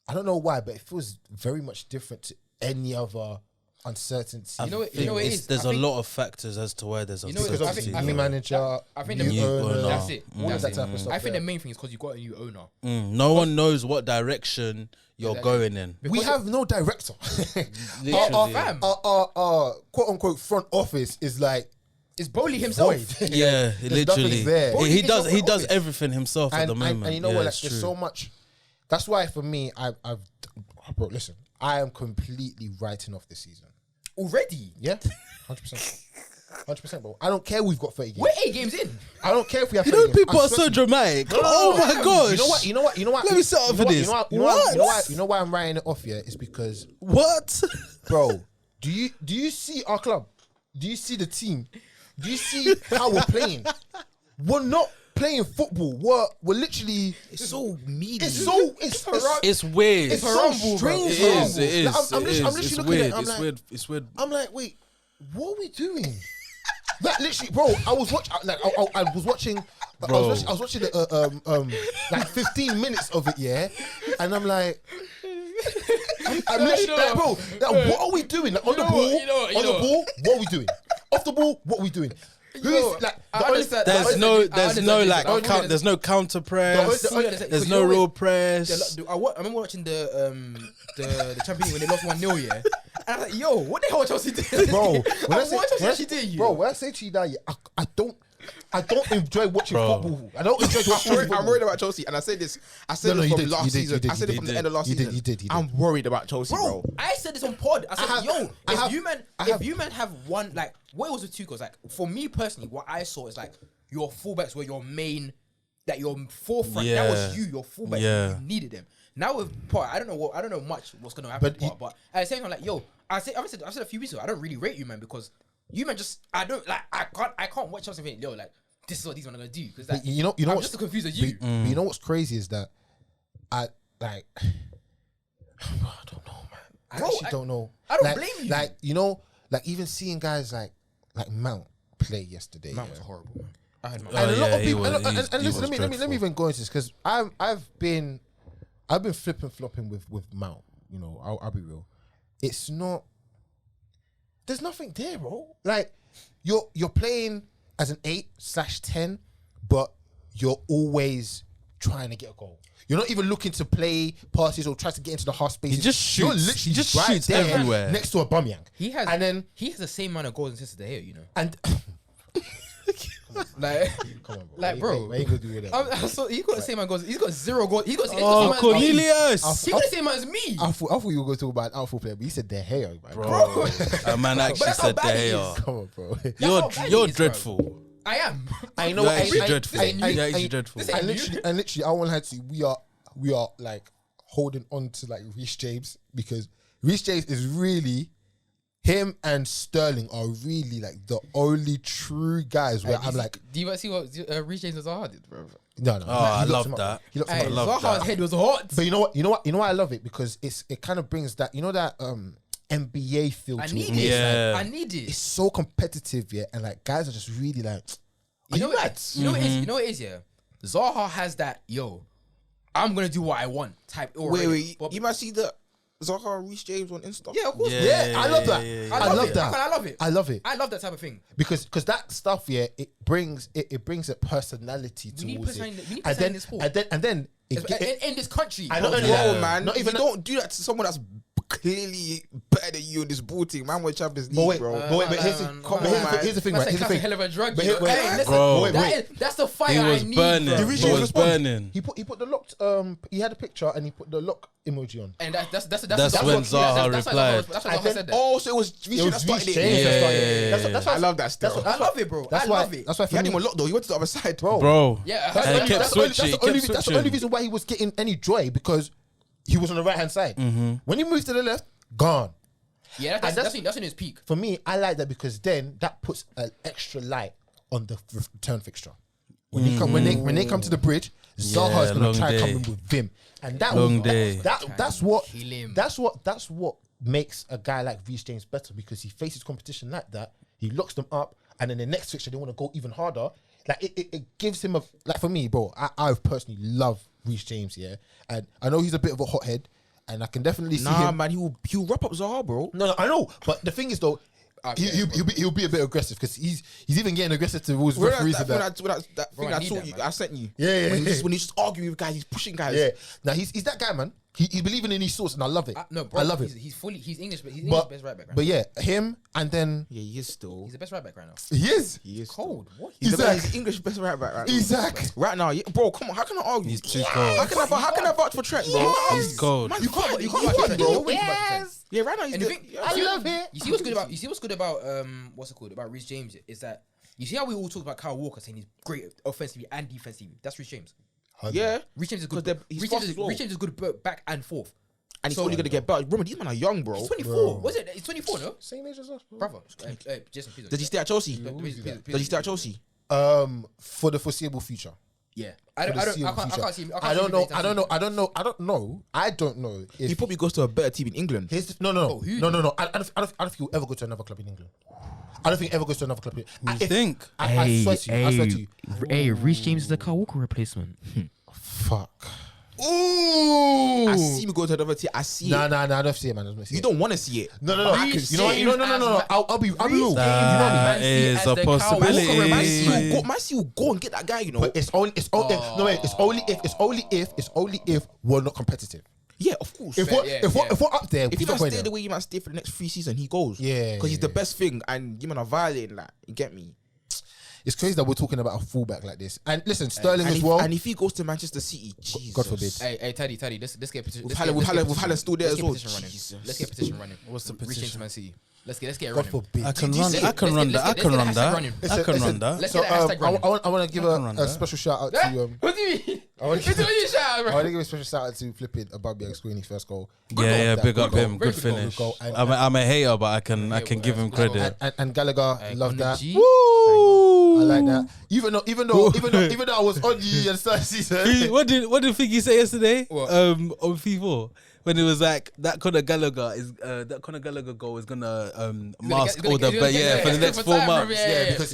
I don't know why, but it feels very much different to any other uncertainty. You know what it is? There's I a think- lot of factors as to why there's You know what it because is? uncertainty. I obviously think- new manager, I think new the- owner, That's it. all That's that it. type of stuff. I think yeah. the main thing is because you got a new owner. No one knows what direction you're Exactly. going in. We have no director. Literally. fam. Our quote unquote front office is like It's Bowley himself. void. Yeah, There's literally. nothing there. He It's does. not He an does office. everything himself at the moment. And you know Yeah, what? Like, it's there's true. so much. That's why for me, bro, listen, I am completely writing off this season. Already? Yeah, 100%. 100%, bro. I don't care we've got 30 games. We're 8 games in. I don't care if we have You 30 know, games. people I are swear so to you. dramatic. No, Oh my gosh! You know what? Let me set up for this. You know why I'm writing it off here is because, What? bro, do you see our club? Do you see the team? Do you see how we're playing? We're not playing football were literally. It's so meaty. It's weird. It's so strange. It is. Like, I'm literally looking at it. I'm It's like, weird. It's weird. I'm like, wait, what are we doing? Like literally, bro. I was watching. Like I was watching. I was watching like 15 minutes of it, yeah, and I'm like, I'm literally like, bro, like, what are we doing? Like, on the ball, what are we doing? Off the ball, what are we doing? Who's like? There's no counter press. There's no real press. I remember watching the Champions League when they lost 1-0, yeah. And I was like, yo, what the hell are Chelsea doing? Bro, when I say to you that, yeah, I don't enjoy watching football. I don't enjoy watching football. I'm worried about Chelsea, and I said this. I said it from last season. I said it from the end of last season. You did. I'm worried about Chelsea, bro. I said this on pod. I said, if you man have one, like, what it was with Tuchel, like, for me personally, what I saw is like your fullbacks were your main, like your forefront. That was you, your fullback. You needed them. Now with Potter, I don't know much what's gonna happen. But at the same time, like, yo, I said a few weeks ago, I don't really rate you, man, because you man just I can't watch Chelsea and think, yo, like, this is what these men are gonna do, because like, you know I'm what's just as confused as you. You know what's crazy is that I don't know, man. I actually don't know. I don't blame you. Like, you know, like even seeing guys like Mount play yesterday. Mount was horrible, man. I had Mount. And a lot of people. he Listen, was let me even go into this, because I've been flipping flopping with Mount. You know, I'll be real. It's not. There's nothing there, bro. Like you're playing as an 8/10, but you're always trying to get a goal. You're not even looking to play passes or try to get into the half space. He just shoots. You're literally He just right shoots there everywhere. next to a Aubameyang. He has the same amount of goals and assists as De Gea, you know. And Like, come on, bro. like, bro. Why you gonna do that? So he got the same amount of goals. He's got 0 goals. He's got the same Oh, amount as me. Cornelius. He got the same amount as me. I thought you were going to talk about an outfield player, but you said De Gea, man. Bro, a man actually that's how said bad he De is. Gea. Come on, bro. That's how bad he You're is, bro. dreadful. I am. I know. You're actually dreadful. this ain't you. You're actually dreadful. This ain't And literally, I won't lie to you. We are like holding on to like Reece James, because Reece James is really, him and Sterling are really like the only true guys where I'm like, do you see what Reece James was hard, bro? no. Oh, I he locked love him up. that. He locked him Hey, up. love Zaha's that. head was hot. But you know what? I love it because it kind of brings that, you know, that NBA feel I to need it. it. Yeah. I need It's it. so competitive, yeah, and like guys are just really like, You know what? You know what it is? You know what it is? Yeah, Zaha has that. Yo, I'm gonna do what I want type. Wait, But- you might see the Zaha and Reece James on Insta. Yeah, of course. Yeah, I love that. yeah. I love it. that. I love it. I love it. I love that type of thing. Because that stuff, yeah, it brings a personality We need towards personality- it. we need And personality in this sport. then In this country, I know, bro. and Bro, Yeah. man, Not you even- don't do that to someone that's clearly better than you in this ball team. Man, we're Champions League, But wait, bro. but here's the thing, right? That's Here's the a thing. hell of a drug. But you know? wait, Hey, listen, bro. that's the fire He was I need. burning. bro. Reece He James was responds. burning. He put the locked. He had a picture and he put the lock emoji on. And that's That's when when Zaha That's replied. why And Zaha then- said that. Oh, so it was Reece It James was that started Reece it. James that started it. Yeah. That's I love that stuff. I love it, bro. That's I why. love it. That's why He for had me, him on lock though. He went to the other side, Bro. Yeah, And he kept switching. That's the only reason why he was getting any joy, because he was on the right hand side. When he moved to the left, gone. Yeah, And that's in his peak. For me, I like that because then that puts an extra light on the return fixture. When they come to the bridge, Zaha is long gonna try to come day. in with vim, and that Long will, day. that's what Kill him. that's what makes a guy like Reece James better, because he faces competition like that, he locks them up, and then the next fixture they want to go even harder. Like it gives him for me, bro. I personally love Reece James, yeah, and I know he's a bit of a hothead, and I can definitely see Nah, him. man, he'll wrap up Zaha, bro. No, I know, but the thing is though, he'll be a bit aggressive, because he's even getting aggressive towards referees and that. That Bro, thing I I need saw that, you, man. I sent you. Yeah. When he's just arguing with guys, he's pushing guys. Yeah, now he's that guy, man. He's believing in his source, and I love it. No, bro. I love it. He's English, but he's But English best right back. Right but now. yeah, him and then Yeah, he is still. He's the best right back right now. he is He is Cold. What? He's the Isaac. best English best right back right now. Isaac. Right now, yeah, bro, come on, how can I argue? He's too cold. How can I vouch for Trent, bro? He's cold. Man, You can't. you Bro. can't, bro. Yes. Yeah, right now he's And the, the thing, yeah, I love it. You see what's good about what's it called about Reece James is that you see how we all talk about Kyle Walker saying he's great offensively and defensively. That's Reece James. yeah. Reece James is good. 'Cause he's Reece fast James as well. Reece James is good back and forth. And he's So- only gonna get better. Remember, these men are young, bro. He's 24. Bro. Was it? He's 24, no? Same age as us, bro. Brother. Jason, please. Does he stay at Chelsea? Please, Does he stay at Chelsea? For the foreseeable future. Yeah, I don't know. If He probably goes to a better team in England. No. I don't think he'll ever go to another club in England. I don't think he ever goes to another club. You think? I swear to you. Hey, Reece James is the Kyle Walker replacement. Fuck. Ooh! I see me go to another team. I see it. Nah, I don't see it, man. You don't want to see it. No. You know what? No. I'll be real. That is a possibility. Man City will go and get that guy. You know. But it's only if we're not competitive. Yeah, of course. If we're up there, if you don't stay the way you might stay for the next 3 seasons, he goes. Yeah, because he's the best thing, and you man are violating that. You get me? It's crazy that we're talking about a fullback like this. And listen, Sterling as well. And if he goes to Manchester City, Jesus. God forbid. Hey, Teddy, let's get a petition. With Haaland still there as well. Let's get a petition running. What's the Reach petition? into Man City. Let's get it God running. forbid. I can run that. Let's get that hashtag running. I want to give a special shout out to What do you mean? I want What do you shout out, to bro? give a special shout out to flipping Aubameyang scoring his first goal. Yeah, big up him. Good goal, finish. goal. And- I'm a hater, but I can give him credit. And Gallagher, love that. Woo! I like that. Even though I was on you at the start of the season. What did Figgy say yesterday? What? On FIFA when it was like that Conor Gallagher goal is gonna mask all the for the next 4 months. Yeah, because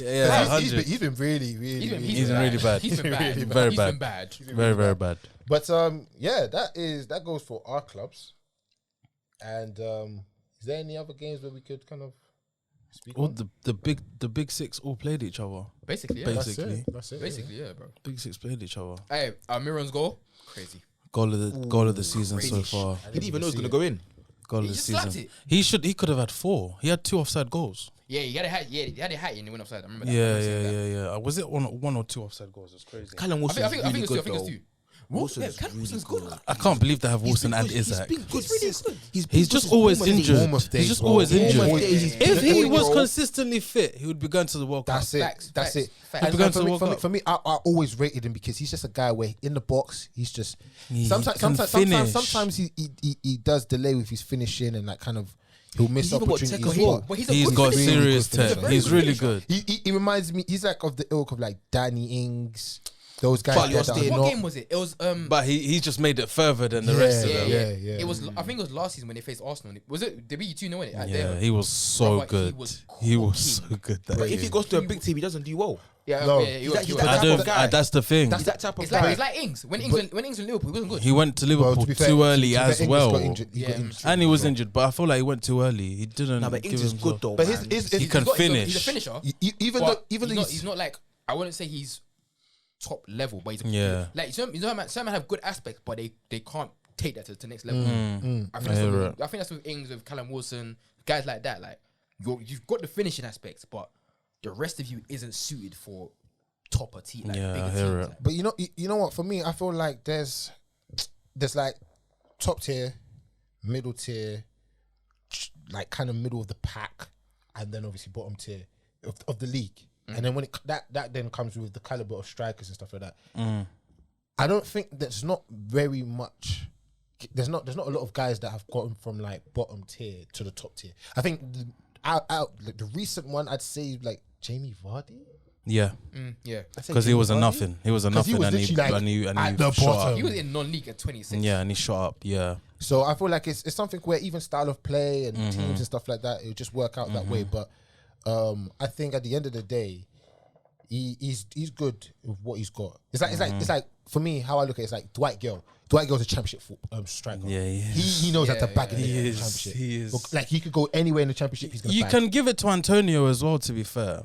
he's been really really bad. He's been bad. Very bad. Very bad. But that goes for our clubs. And is there any other games where we could kind of speak All on? the big six all played each other. Basically, yeah. Basically. That's it. Basically, yeah, bro. Big six played each other. Hey, Miron's goal, crazy. Goal of the season so far. He didn't even know he was going to go in. Goal of He the just slapped season. it. He could have had 4. He had 2 offside goals. Yeah, he had a hat. Yeah, he had a hat and he went offside. I remember that. Yeah. Was it one or 2 offside goals? It's crazy. Callum I Wilson's think really it's good, 2. I think though. it's 2. Wilson's Callum Wilson's good. I can't believe they have Wilson and Isaac. He's been good. He's just always injured. He's just always injured. If he was Bro. consistently fit, he would be going to the World Cup. That's it. That's it. Facts. And Going to the World Cup. for me, I always rated him because he's just a guy where in the box he's just He sometimes he does delay with his finishing and like kind of he'll miss He's even got opportunities. tech on him. But He's good got finisher. serious He's a tech. very He's good really finisher. good. He reminds me. He's like of the ilk of like Danny Ings, those guys. But you're that are still- What not- game was it? It was But he just made it further than the rest of them. Yeah. It was. I think it was last season when they faced Arsenal. Was it? They beat you 2-0 in it? Yeah, he was so Brother, good. He was so good. That But if game. he goes to a big team, he doesn't do well. Yeah, No. yeah. He's that He type I was. don't. of guy. That's the thing. He's that type of It's guy. like Ings. When Ings and Liverpool, he wasn't good. He went to Well, Liverpool to be fair, too early to be fair, as Ings well, got injured. He got Yeah. injured. and he was injured. But I feel like he went too early. He didn't. No, but Ings give is himself- good though. But man. He can finish. He's a finisher. Even But though he's not like, I wouldn't say he's top level, but he's Yeah. like some have good aspects, but they can't take that to the next level. Mm. I think that's with Ings, with Callum Wilson, guys like that. Like you've got the finishing aspects, but the rest of you isn't suited for topper team. Like Yeah, bigger I hear teams. it. But you know what? For me, I feel like there's like top tier, middle tier, like kind of middle of the pack, and then obviously bottom tier of the league. And then when that then comes with the caliber of strikers and stuff like that. I don't think there's not very much. There's not a lot of guys that have gotten from like bottom tier to the top tier. I think like the recent one I'd say like Jamie Vardy. Yeah, Yeah, because he was a nothing. He was a 'Cause he nothing, was and literally, like, at the shot bottom. up. he was in non-league at 26. Yeah, and he shot up. Yeah, So I feel like it's something where even style of play and teams and stuff like that, it'll just work out that way. But I think at the end of the day, he's good with what he's got. It's like for me, how I look at it, it's like Dwight Gill. Dwight Gill's a championship striker. Yeah, he He knows how to bag it in He the is, championship. he is. Like he could go anywhere in the championship. He's gonna. you bag. can give it to Antonio as well. To be fair,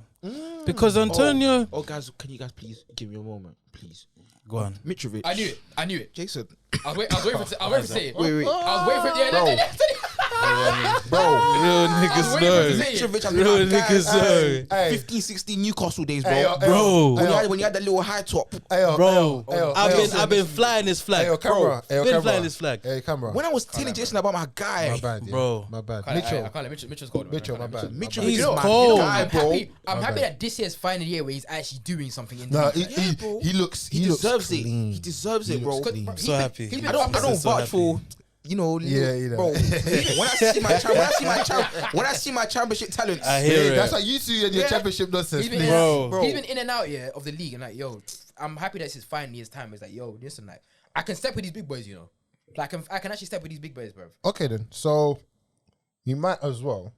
because Antonio, Oh, guys, can you guys please give me a moment, please? go on. Mitrovic. I knew it. Jason. I was waiting to say it. Wait. I was waiting for it. Yeah, Bro. Real I niggas was waiting for it to know. say it. Mitrovic has Real been that niggas guy. know. Hey. 15, 16 Newcastle days, bro. Hey, yo, Bro. When you had that little high top. Bro, I've I've been flying his flag. Hey, camera. Hey, Been camera. flying his flag. Hey, camera. When I was telling Jason about my guy, My bad, yeah. Bro. My bad. I Mitchell. can't let Mitchell's cold. Mitchell, my bad. Mitrovic He's is my cold. guy, I'm bro. happy. I'm happy that this year's final year where he's actually doing something in the No, league. he looks. He looks deserves it. clean. He deserves it, He bro. looks clean. He's So been- happy. he's been I don't so vouch happy. for, little, bro. When I see my championship talents, I hear it. That's like you two and your Yeah. championship nonsense. He's been, please. Bro. he's been in and out of the league and like, yo, I'm happy that it's finally his time. It's like, yo, listen, like I can step with these big boys, you know. Like I can actually step with these big boys, bro. Okay then. So you might as well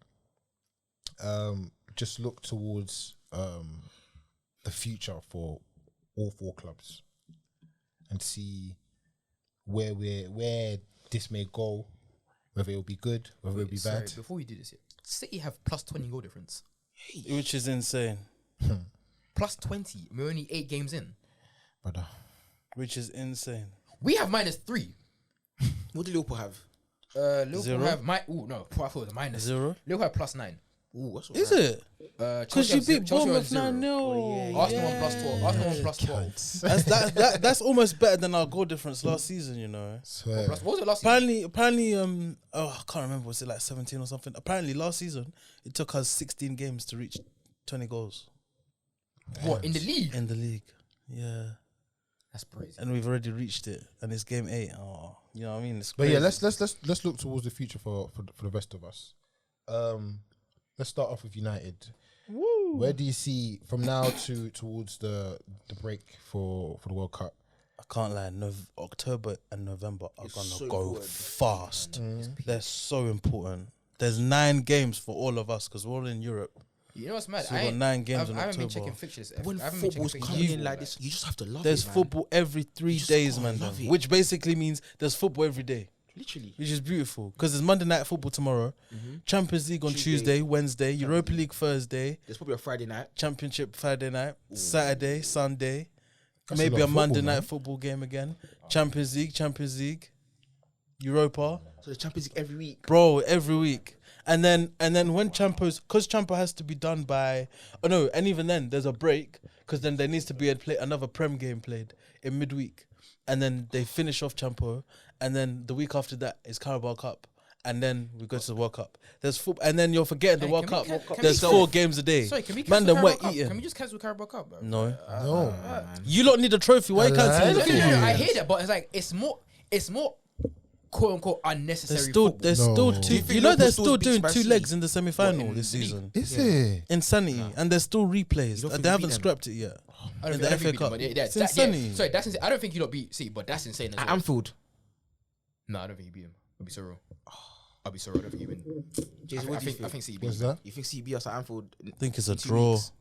just look towards the future for all 4 clubs and see where this may go, whether it'll be good, whether it'll be bad. Before we do this, City have plus 20 goal difference. Which is insane. Plus 20. We're only 8 games in. Brother. Which is insane. We have -3. What do Liverpool have? Liverpool 0? have I thought it was -. 0? Liverpool have +9. Ooh, what's Is it? Because you beat Bournemouth 9-0. Arsenal on +12. Arsenal on +12. That's almost better than our goal difference last season, you know. Swear. What was it last season? Apparently, I can't remember. Was it like 17 or something? Apparently, last season it took us 16 games to reach 20 goals What, in the league? in the league. Yeah, That's crazy. and we've already reached it, and it's game 8. Oh, you know what I mean? It's But crazy. yeah, let's look towards the future for the rest of us. Let's start off with United. Woo. Where do you see from now towards the break for the World Cup? I can't lie. October and November are It's gonna so go important. fast. They're so important. There's 9 games for all of us because we're all in Europe. You know what's mad? So we've got 9 games in I haven't been October. checking fixtures. When I haven't been checking football's fixtures. coming in like this, you just have to love There's it, man. football every 3 You just days, gotta man. love it. Which basically means there's football every day, Literally. which is beautiful because there's Monday night football tomorrow, Champions League on Tuesday, Wednesday, Europa League Thursday, There's probably a Friday night. Championship Friday night, Saturday, Sunday, That's a maybe lot a of Monday football, night man. football game again, Champions League, Europa, So the Champions League every week. bro, every week. And then when because Champo has to be done by, and even then there's a break because then there needs to be another Prem game played in midweek, and then they finish off Champo, and then the week after that is Carabao Cup, and then we go to the World Cup. There's football, and then you're forgetting the Hey, World can we Cup. can There's we 4 games a day. Sorry, can we Man, cancel them we're Carabao Cup? eating. Can we just cancel Carabao Cup, bro? No, No. you don't need a trophy. Why you Hello? canceling the No, trophy? I hear that, but it's like it's more quote unquote unnecessary. There's No. still Do two. you You think know they're Liverpool still still doing beats 2 Man legs City? in the semi-final What, in this the league? season. Is it? Insanity, and there's still replays. You don't think They we haven't beat them? scrapped it yet. I don't in think- the I don't FA think we Cup. do, but It's insanity. Sorry, that's insane. I don't think you don't beat City, but that's insane as At well. Anfield. No, I don't think you beat him. I'll be so real. I'll be so real. I don't think you win. Jason, what do you think? I think City beat What's him. that? You think CB us at Anfield? I think it's a 2 draw. weeks?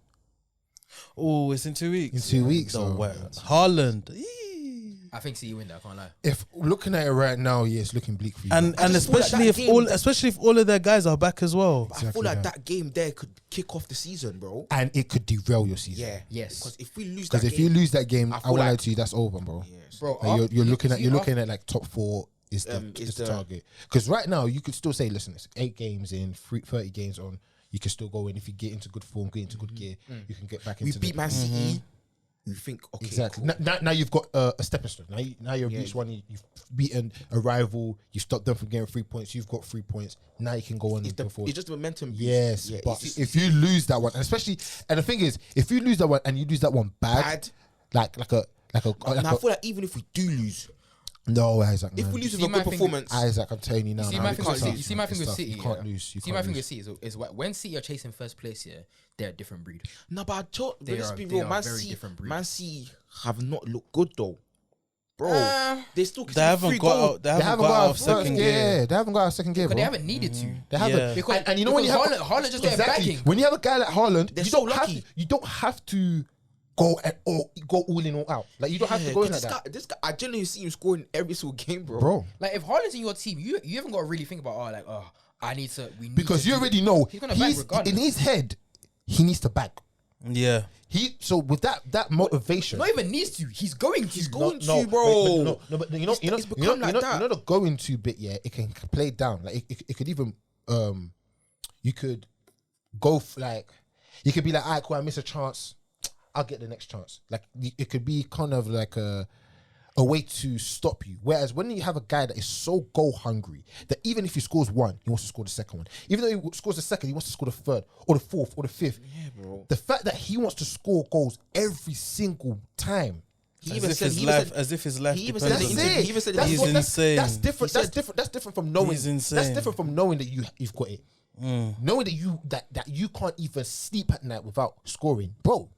Oh, it's in 2 weeks. In 2 weeks, The though. way. Haaland. Eee. I think City win that. I can't lie. If looking at it right now, yeah, it's looking bleak for you. And just feel like especially that game- especially if all of their guys are back as well. I feel Exactly like that. that game there could kick off the season, bro. And it could derail your season. Yeah. Yes. Because if we lose Because that if you game, lose that game, I I feel won't lie like- to you, that's over, bro. yes. Bro, Like you're looking at after- like top 4 is the Is is the the- target. Because right now you could still say, listen, it's 8 games in, 30 games on. You can still go in if you get into good form, get into good gear. You can get back We into. beat Man City. You think, okay, Exactly. cool. Now you've got a stepping stone. Now you've Yeah. reached one. You've beaten a rival. You stopped them from getting 3 points. You've got 3 points. Now you can go on and go forward. It's just the momentum. boost. Yes, Yeah, but it's just- if you lose that one, and the thing is, if you lose that one and you lose that one bad, like and I feel like even if we do lose, no, Isaac. if man. we lose see with a my good thing- performance, Isaac, I'm telling you now. You see man, my it's thing with tough, City. You see my man. thing It's with tough. City. You can't lose. You See my can't thing lose. with City is when City are chasing first place, yeah, they're a different breed. no, but let's be they real. are Man very City, different breed. Man City have not looked good though, bro. They still They haven't got out. They haven't got out of second gear. Yeah, they haven't got out of second gear, But bro. they haven't needed to. They haven't. Yeah. Because And you know when you have Haaland just getting exactly backing. when you have a guy like Haaland, They're you so don't have lucky. you don't have to go all in all out. Like you don't have to go in like that, This guy, I genuinely see him scoring every single game, bro. bro. Like if Haaland's in your team, you haven't got to really think about I need to. We need Because to you do already it. know He's gonna bag he's regardless. in his head. He needs to back. Yeah. So with that motivation, Not even needs to. He's going to. He's going to, bro. But you know, It's become like that. you know the going to bit. Yeah, it can play down. Like it could even you could go like you could be like, alright, cool, I miss a chance. I'll get the next chance. Like it could be kind of like a way to stop you. Whereas when you have a guy that is so goal hungry that even if he scores one, he wants to score the second one. Even though he scores the second, he wants to score the third or the fourth or the fifth. Yeah, bro. The fact that he wants to score goals every single time. He As even if said, his he even life, said, as if his life he even depends said on in the it. interview- he even said in That's He's what- insane. That's different. He That's said- different. That's different from knowing. He's insane. That's different from knowing that you've got it. Knowing that you can't even sleep at night without scoring, bro.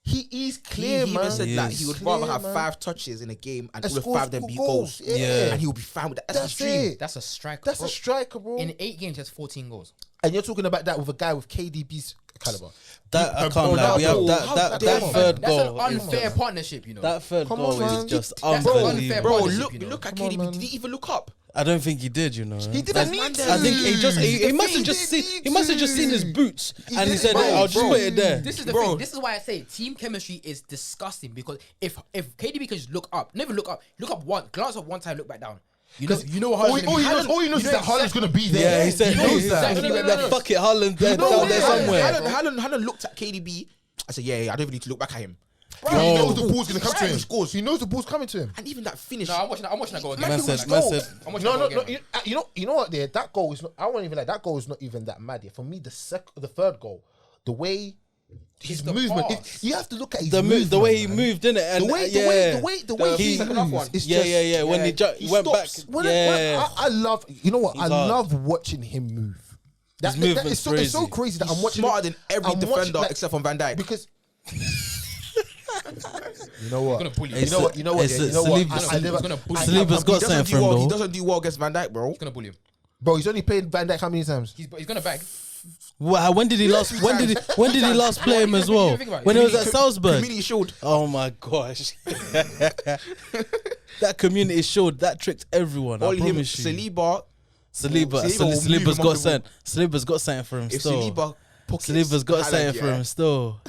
He's clear, he man. even said that he would rather have man. 5 touches in a game and all scores 5 of them be goals. goals. Yeah. And he will be fine with that. That's his dream. it. That's a striker. That's bro. a striker, bro. In 8 games, he has 14 goals. And you're talking about that with a guy with KDB's caliber. That I can't lie. We have that third That's goal. an unfair partnership, you know. That third Come goal on, is man. just That's an unbelievable. unfair Bro, partnership, you know. look at Come on, KDB. man. Did he even look up? I don't think he did. You know, He didn't need to. I think he must have just seen his boots and he said, "I'll just put it there." This is the Bro. thing. This is why I say team chemistry is disgusting because if KDB can just look up, never look up one, glance up one time, look back down. You know All he knows is that Haaland's going to be there. Yeah, he said, He knows exactly where that is. "Fuck it, Haaland down there somewhere." Haaland looked at KDB. I said, yeah, I don't even need to look back at him. Bro, he knows the ball's going to come to He him. scores. He knows the ball's coming to him. And even that finish. No, I'm watching that goal again. Man said, I'm watching that goal again. You know what? There, that goal is not. I won't even like that goal is not even that mad. Yeah. For me, the third goal, the way his the movement. pass. You have to look at his movement, the way he man. moved, didn't it? And The way he second half moves. one. It's yeah, just, When he went back, stops. I love. You know what? I hard. love watching him move. His movement's it's so crazy. crazy that I'm watching. Smarter than every I'm defender watching, like, except from Van Dijk. because. You know what? gonna bully You know what? You know what? It's yeah, you know what? Saliba- I never- He's gonna bully I- him. Saliba's I'm- got he doesn't something do for him well. He though. doesn't do well against Van Dijk, bro. He's gonna bully him. Bro, he's only played Van Dijk how many times? He's gonna bag. Wow, when did he last play him as well? Think about it. When he was at Salzburg. Community Shield. Oh my gosh. That community showed that tricked everyone. All I him, promise you. Saliba's Saliba's got something. Saliba's got something for him If still. Saliba pockets Saliba's got Haaland, something for yeah. him still.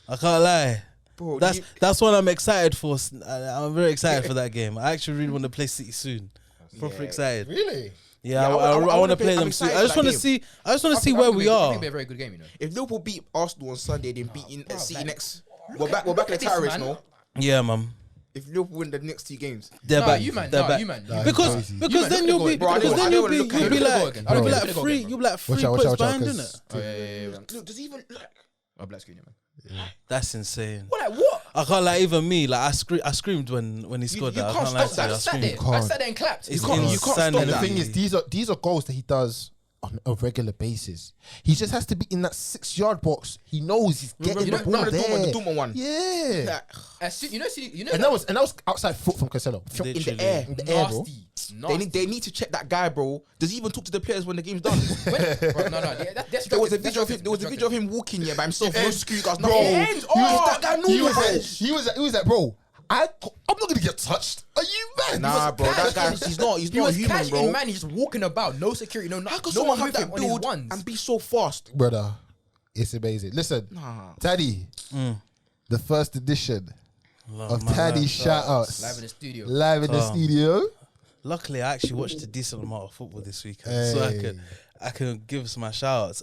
I can't lie. Bro, That's what I'm excited for. I'm very excited for that game. I actually really want to play City soon. Proper excited. Really? Yeah, Yeah, I want to play I'm them soon. excited I just for want that to see. I just want to see where we I are. think it'll be a very good game, you know. if Liverpool beat Arsenal on Sunday, then beating City like, next. We're back in the this, terrorist man. now. Yeah, man. If Liverpool win the next 2 games, They're Nah, back. you man. They're Nah, back. you man. Because You because man, then look you'll at be the goal. because I then don't you'll wanna be look at you'll it. be Look at the goal like again. you'll be Look like at the goal three again. you'll be like 3 Watch out, points watch out, behind, watch out, innit? Oh yeah. look, does even like Oh, black screen, man. That's insane. what? Like what? I can't like even me like I screamed when he scored you that. I can't can't lie stop to you. that. I I sat screamed. there. I sat there and clapped. It's You can't stop insanity. And the that. thing is, these are goals that he does on a regular basis. He just has to be in that 6-yard box. He knows he's getting the ball the there. Dortmund one. Yeah. Like, As soon, you know, And that was outside foot from Cancelo. in Literally. the air. In the air, bro. nasty. They need to check that guy, bro. Does he even talk to the players when the game's done? Bro, no, that's There was a destructive. video of him. There was a video of him walking here by himself. No screw, guys. Bro, Nothing. he That guy knows. he was like, bro, I'm not gonna get touched. Are you mad? Nah, bro. That guy, he's not He human, was casually, bro. man. He's just walking about, no security, no How nothing. could No someone one have with that him on his build ones. and be so fast? Brother, it's amazing. Listen, Nah. Taddy, the first edition of my Taddy man. shoutouts Live in the studio. live in the studio. Luckily, I actually watched a decent amount of football this weekend, so I can give some my shout outs.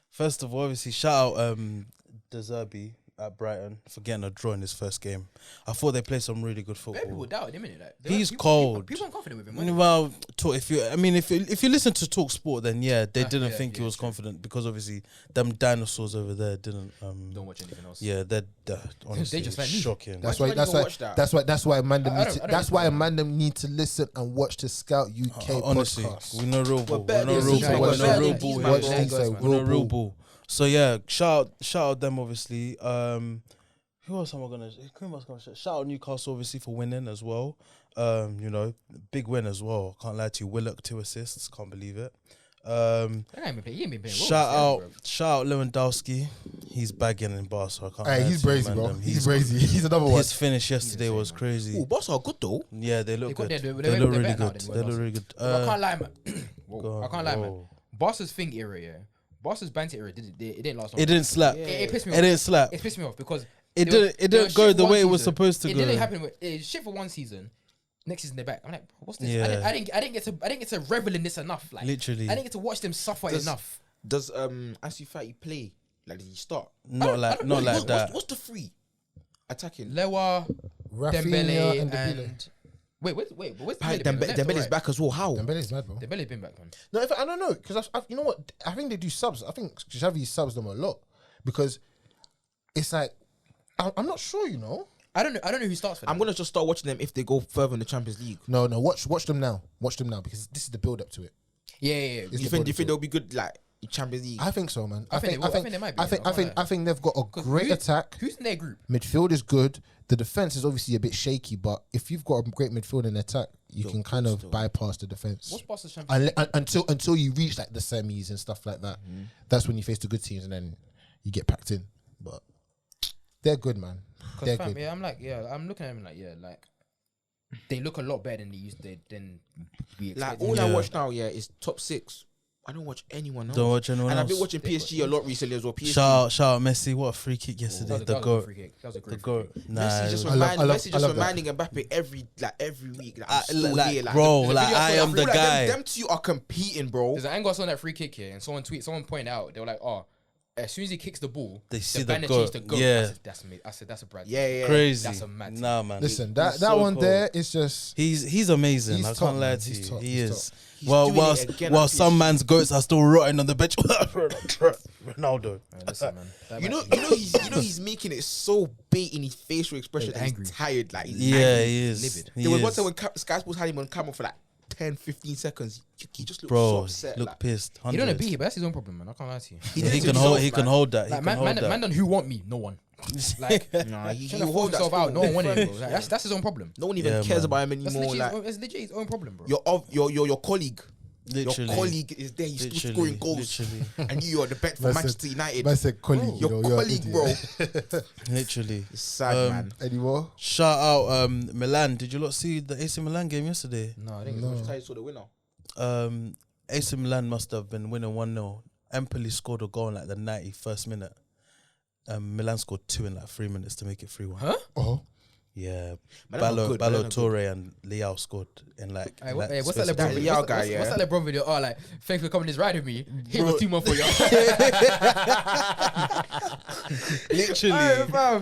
First of all, obviously, shout out De Zerbi at Brighton for getting a draw in his first game. I thought they played some really good People football. doubted him, innit? Like, He's cold. People aren't confident with him. weren't they? Well, if you listen to Talk Sport, then they didn't think he was true. confident because obviously them dinosaurs over there didn't. Don't watch anything else. Yeah, they're honestly just like me. shocking. That's Why why. do you That's even why. watch that? That's why Amanda I need don't- to. I don't That's need why to. Amanda need to listen and watch the Scout UK Honestly, podcast. we know real ball. better We know than real these ball. man. We know Better real than ball. these here. man. Watch things like We know real real ball. ball. So yeah, shout out them obviously. Who else am I gonna? Shout out Newcastle obviously for winning as well. Big win as well. Can't lie to you. Willock 2 assists. Can't believe it. That guy ain't been playing. He ain't been playing well. Shout out Lewandowski. He's bagging in Barca. I can't Hey, lie he's to you, brazy, bro. man. He's brazy. He's another one. His finish yesterday was crazy. Oh, Barca are good though. Yeah, they look got good. their- They they're look better really now good. than They look Lewandowski. really good. I can't lie, man. Go I can't lie, man. on. Barca's thing era, yeah. Barca's banter era, it didn't last long. It didn't slap. It pissed me It off. didn't slap. It pissed me off because It they were- didn't. It they were didn't go shit the for way it one was season. supposed to It go. didn't happen. Shit for one season. Next season they're back. I'm like, what's this? Yeah. I didn't get to revel in this enough. Like, Literally. I didn't get to watch them suffer enough. Does Ansu Fati play? Like, did he start? Not like that. What's the three attacking? Lewa, Rafinha Dembele, and Dembele. and wait, but where's Dembele, Dembele? Left or Dembele's right? back as well. How? Dembele's mad, bro. Dembele's been back, man. No, I don't know because you know what? I think they do subs. I think Xavi subs them a lot because it's like I'm not sure. You know? I don't know who starts for them. I'm gonna just start watching them if they go further in the Champions League. No. Watch them now. Watch them now because this is the build up to it. Yeah. It's You the think build-up to they'll be good? Like, Champions League. I think so, man. I think they might be. I think they've got a great attack. Who's in their group? Midfield is good. The defense is obviously a bit shaky, but if you've got a great midfield and attack, you can kind of bypass the defense. What's Barca's Champions League? Until you reach like the semis and stuff like that. That's when you face the good teams and then you get packed in. But they're good, man. They're good. Yeah, I'm looking at them like they look a lot better than they used to, than we expected. Like all I watch now, is top 6. I don't watch anyone else. Don't watch anyone and else. I've been watching PSG a lot recently as well. PSG. Shout out Messi. What a free kick yesterday. That was a great free kick. Nah, Messi just reminding Mbappe every week. Like, I'm still here, bro, the like video I am the like guy. Them two are competing, bro. There's an angle I saw on that free kick here, and someone pointed out, they were like, oh, as soon as he kicks the ball, They see the banner goal. changed to goal. Yeah. That's me. I said that's a Brad. Yeah. Crazy. That's a mad thing. Nah, man. Listen, He's that so one cold. there is just. He's amazing. He's I top, can't lie man. to He's you. top. He He's is. top. He's Well, doing it again while at some PSG. man's goats are still rotting on the bench. Ronaldo. Listen, man. That You know, man- he's making it so bait in his facial expression. He's He's angry. tired, like he's Yeah, angry. he is. livid. He There was is. one time when Sky Sports had him on camera for like 10-15 seconds. He just looked so Bro, upset. look like, pissed. He don't 100. beat it, but that's his own problem, man. I can't lie to you. He did it He to can himself, hold. He can man. hold that. He Like can hold that. man done who want me? No one. Like Nah, he trying to hold hold that himself out. No one wanted still. him, bro. Like, that's his own problem. No one even Yeah, cares man. about him That's anymore. legit, Like it's legit his own problem, bro. your colleague. Literally. Your colleague is there. He's still scoring goals, Literally. and you're the bench for Manchester United. I said colleague, Your you're an colleague, idiot. bro. Literally. It's sad, man. Anymore? Shout out Milan. Did you not see the AC Milan game yesterday? No, I think No. it's That's how you saw the winner. AC Milan must have been winning 1-0. Empoli scored a goal in like the 91st minute. Milan scored 2 in like 3 minutes to make it 3-1. Huh? Oh, Yeah, Milan are good, Milan are good. Torre and Leao scored in like. Hey, in what's space that of LeBron That video? Leao guy, yeah. What's that LeBron video? Oh, like, thanks for coming this ride with me. Here was 2 more for you.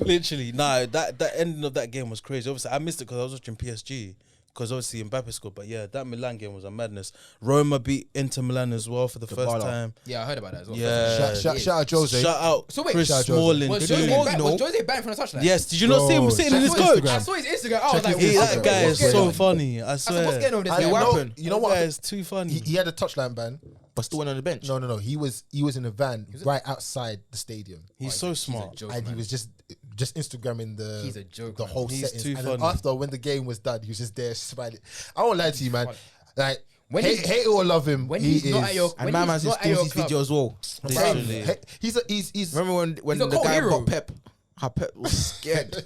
Literally. Nah, that ending of that game was crazy. Obviously, I missed it because I was watching PSG. Because obviously Mbappe scored, but yeah, that Milan game was a madness. Roma beat Inter Milan as well for the first baller. time. Yeah, I heard about that as well. Yeah. shout out Jose. Shout out So wait, Chris shout out Jose. Smalling Was too. Jose banned from the touchline? Yes, did you not see him Bro, sitting in his check his coach? Instagram. I saw his Instagram. I was Check like, his That guy what's is going so on? funny. I I swear. said, what's going on with this I guy? know- What happened? You know That what? guy is too funny. He had a touchline ban. But still went on the bench. No. He was in a van right outside the stadium, He's so smart. joke, and he man. was just Instagramming He's a joke, the man. whole He's settings. too And then funny. after, when the game was done, he was just there smiling. I won't lie to you, man. Like When hate it or love him, when he he's is. not at your And when my he's man's not at your his club, video as well. Literally. He's Remember when He's a the cult guy hero. got Pep? How Pep was scared.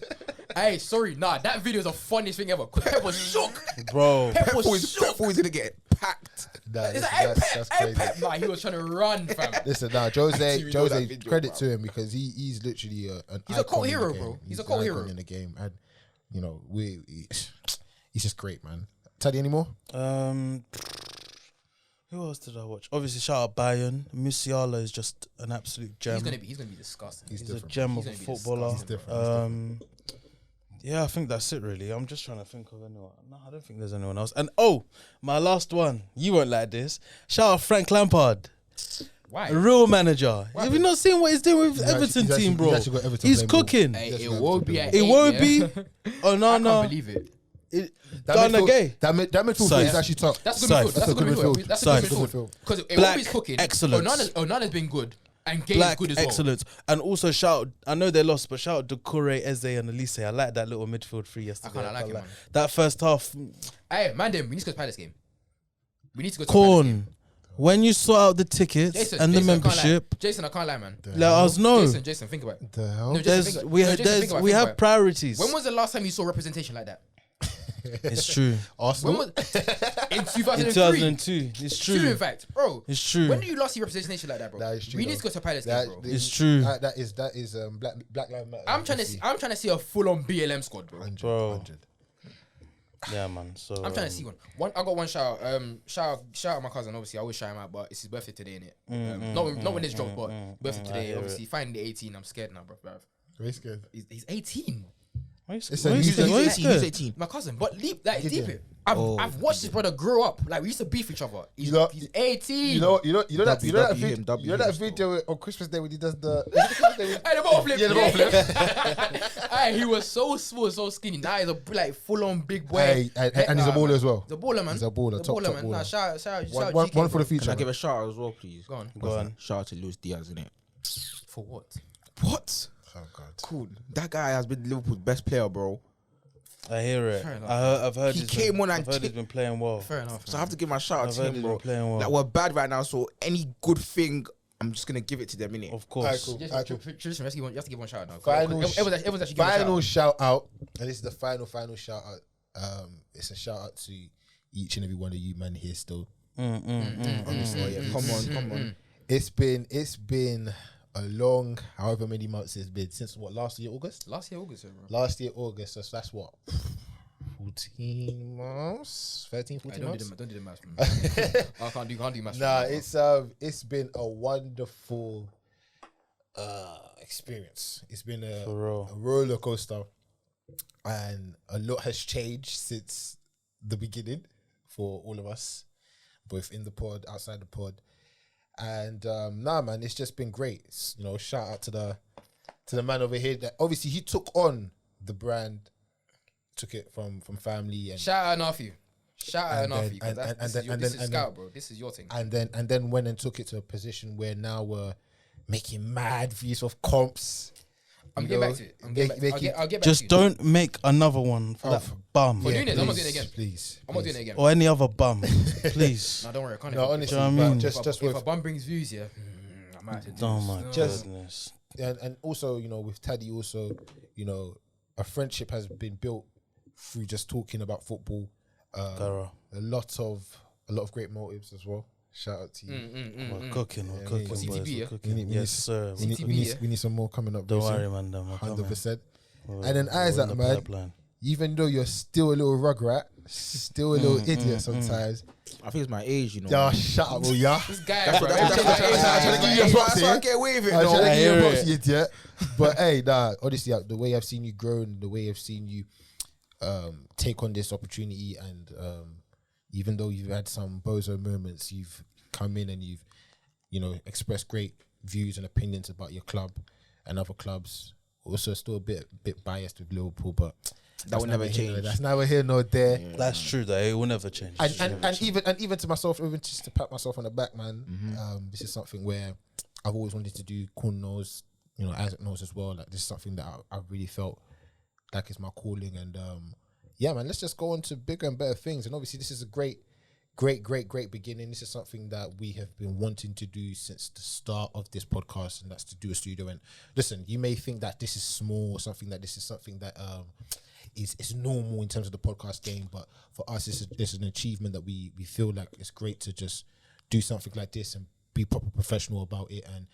Hey, sorry, nah, that video is the funniest thing ever. Pep was shook. Bro. Pep was shook. Pep was gonna get packed. Nah, It's listen, like, hey, that's Pep, crazy. hey, Pep. Nah, he was trying to run, fam. Listen, nah, I Jose, actually know that video, credit bro. to him because he's literally an He's a cult icon in hero, the game. bro. He's a an cult icon hero. in the game, and you know he's just great, man. Teddy, anymore? Who else did I watch? Obviously, shout out Bayern. Musiala is just an absolute gem. He's gonna be disgusting. He's He's a different. gem He's of a gonna be footballer. He's different. Yeah, I think that's it really. I'm just trying to think of anyone. No, I don't think there's anyone else. And my last one. You won't like this. Shout out Frank Lampard, Why? a real manager. Have you not seen what he's doing with He's Everton actually- team, he's bro? actually got Everton He's playing ball. cooking. Hey, Yes, it man, won't it's be. a A bit It eight, won't yeah? be. Oh no, I no. can't believe it. Done again. That midfield Size. is actually top. That's a Size. good midfield. That's a good midfield. That's a Size. good midfield. Because it Black won't be cooking. excellence. Onana's been good, and Gay's Black good as well. excellence. And also shout, I know they lost, but shout out Doucouré, Eze and Elise. I like that little midfield three yesterday. I like it, man. That first half, Hey, man, we need to go to Palace game. We need to go to Palace game. Corn. When you sort out the tickets and the I can't lie. membership, Jason, I can't lie, man. let us know. Jason, think about it. The hell? No, Jason, think about We it. have priorities. When was the last time you saw representation like that? It's true. Arsenal. When was in In 2003? 2002, it's True, in true. fact, bro. It's true. When did you last see representation like that, bro? That is true, We need though. to go to Palace That- game, bro. It's true. That is Black Lives Matter. I'm trying to see a full-on BLM squad, bro. 100, Bro. 100. Yeah, man. So I'm trying to see one. I got one shout out. Shout out my cousin. Obviously, I always shout him out, but it's his birthday today, innit? Not when it's dropped, but birthday I today. hear Obviously, finally 18. I'm scared now, bro. Very scared. He's 18. It's Why a- you he's scared? Why you He's scared? 18. My cousin, but deep Gideon. it. I've watched this brother grow up. Like, we used to beef each other. He's, You know- he's 18. You know that WW him, video still. on Christmas Day when he does the Hey, the ball flip. Yeah, the ball flip. Hey, he was so small, so skinny. Now he's a like full-on big boy. Hey, and he's a baller as well. The baller, man. He's a baller, The top baller, man. baller. Nah, shout out One GK, for the bro. future. Can I man. give a shout out as well, please? Go on. Go on. Shout out to Luis Diaz, innit? For what? What? Oh God. Cool. That guy has been Liverpool's best player, bro. I hear it. Fair enough. I've heard He he's came been, on and I've heard he's kicked- been playing well. Fair enough. So I have to give my shout out I've to heard him, he's bro. been playing well. Like, we're bad right now, so any good thing, I'm just gonna give it to them, innit? Of course. Alright, cool. Tradition, you have to give one shout out now. Final Everyone's actually giving a shout Final out. shout out, and this is the final shout out. It's a shout out to each and every one of you, man. Here still. Honestly, yeah, Come on. It's been a long, however many months it's been since what last year August. Last year, August, bro. Last year August, so that's what 14 months, 13, 14 months. Don't do the maths, man. I can't do maths. Nah, it's been a wonderful experience. It's been a For real. roller coaster, and a lot has changed since the beginning for all of us, both in the pod, outside the pod, and nah, man, it's just been great. You know, shout out to the man over here that obviously he took on the brand, took it from family, and Shout out enough you. Shout out And enough then- you. 'Cause and this then- is Scout, bro. This is your thing. and then went and took it to a position where now we're making mad views of comps. I'm You getting know, back to it. I'll get back Just to it. don't make another one for that bum. For doing it, I'm not please, doing it again. Please, I'm not doing it again. Or any other bum. Please. No, don't worry. I can't. No, even- honestly, Do you know what I but mean? just if with a bum brings views, yeah, I might have to do Oh this. my Just- goodness. and also, you know, with Taddy also, you know, a friendship has been built through just talking about football. Gara. A lot of great motives as well. Shout out to you. We're cooking, we're Yeah, cooking, yeah. boys. CTB, We're yeah? cooking. We need- Yes, sir. We need, CTB, we, need, yeah? we need some more coming up. Don't very worry, soon. man. Them. 100%. We're- And then we're Isaac, in the man, pipeline. even though you're still a little rugrat, still a little idiot sometimes. I think it's my age, you know. Yeah, shut up, well, yeah. This guy, That's bro, what I'm trying to give you a props here. here. I get away with it, I'm trying to though. give you hear a props, it. you idiot. But hey, nah, honestly, the way I've seen you grow and the way I've seen you take on this opportunity, and even though you've had some bozo moments, you've come in and you've, you know, expressed great views and opinions about your club and other clubs. Also, still a bit biased with Liverpool, but That will never change. That's neither here nor there. That's true, though. It will never change. And even to myself, even just to pat myself on the back, man. This is something where I've always wanted to do. Kun knows, you know, Isaac knows as well. Like, this is something that I really felt like is my calling. And yeah, man, let's just go on to bigger and better things. And obviously, this is a great beginning. This is something that we have been wanting to do since the start of this podcast, and that's to do a studio. And listen, you may think that this is small, or something that is normal in terms of the podcast game, but for us, it's an achievement that we feel like it's great to just do something like this and be proper professional about it. And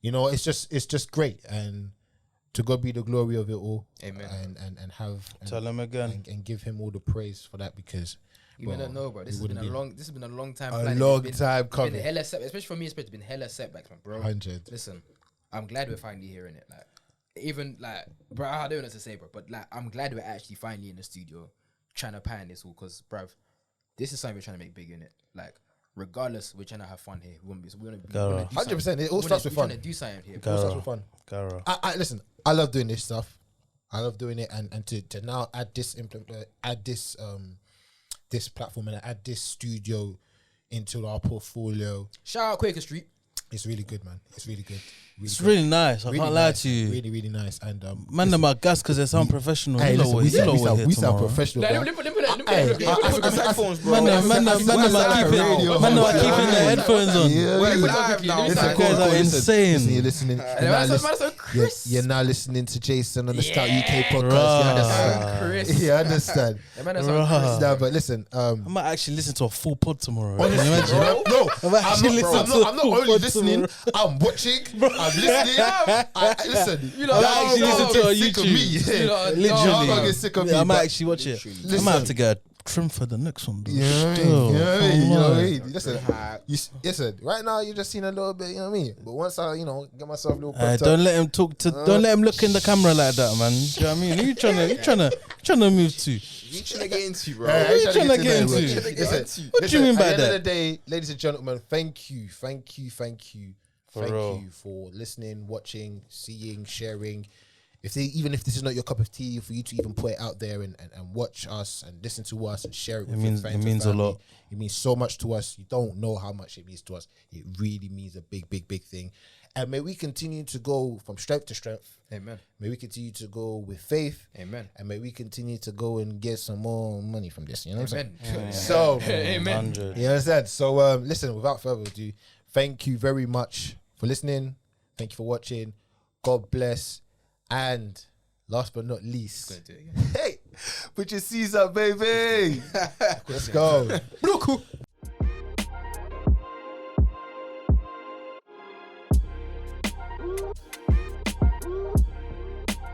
you know, it's just great. And to God be the glory of it all. Amen. And have Tell him again. and give him all the praise for that, because You may not know, bro. This has been a long time. a planning. long It's time been coming. hella especially for me, it's been hella setbacks, man, bro. 100. Listen, I'm glad we're finally hearing it. Like, even like, bro, I don't know what to say, bro, but like, I'm glad we're actually finally in the studio trying to pan this all, because, bruv, this is something we're trying to make big in it. Like, regardless, we're trying to have fun here. We want to be, we want to Gara. 100%. It all starts with fun. We're trying to do something here. It all starts with fun. Gara. I listen. I love doing this stuff. I love doing it, and to now add this this platform and add this studio into our portfolio. Shout out Quaker Street. It's really good, man. It's really good. It's good. really nice. I Really can't lie nice, to you. Really, really nice. And Man, them are gas because they sound professional. hey, You know listen, what? we sound professional. Like, bro. let me put it. Hey, headphones, bro. Man, them are keeping their headphones on. Yeah, We're listen. live now. Listen, You guys are insane. Listen, you're listening. You're now listening to Jason on the Scout UK podcast. You understand? Chris. You understand? Nah, but listen. I might actually listen to a full pod tomorrow. Honestly, Can you imagine? bro, no, I'm actually listening to I'm not only listening, I'm watching, I'm listening. Listen, You know, I actually listen to our sick of YouTube. me. You know, Y'all Literally. get sick of me. I might but actually watch it. I listen. might have to get a trim for the next one. Though. You know what I mean? Still, You know what I mean? come You know what I on. mean? Listen, right now you're just seeing a little bit, you know what I mean? But once I, get myself a little pumped Don't up, let him talk to. Don't let him look in the camera like that, man. Do you know what I mean? Who you trying to move to? You trying to get into, bro? Hey, What are you trying to get there, into? bro. Listen, What do you mean by at the end of the that? day, ladies and gentlemen, thank you For real. for listening, watching, seeing, sharing. Even if this is not your cup of tea, for you to even put it out there and watch us and listen to us and share it with your friends and means a family, lot. It means so much to us. You don't know how much it means to us. It really means a big, big, big thing. And may we continue to go from strength to strength. Amen. May we continue to go with faith. Amen. And may we continue to go and get some more money from this. You know what I'm saying? Amen. So, Amen. 100. you understand? So, listen, without further ado, thank you very much for listening. Thank you for watching. God bless. And last but not least, Gonna do it again. hey, put your C's up, baby. Let's go.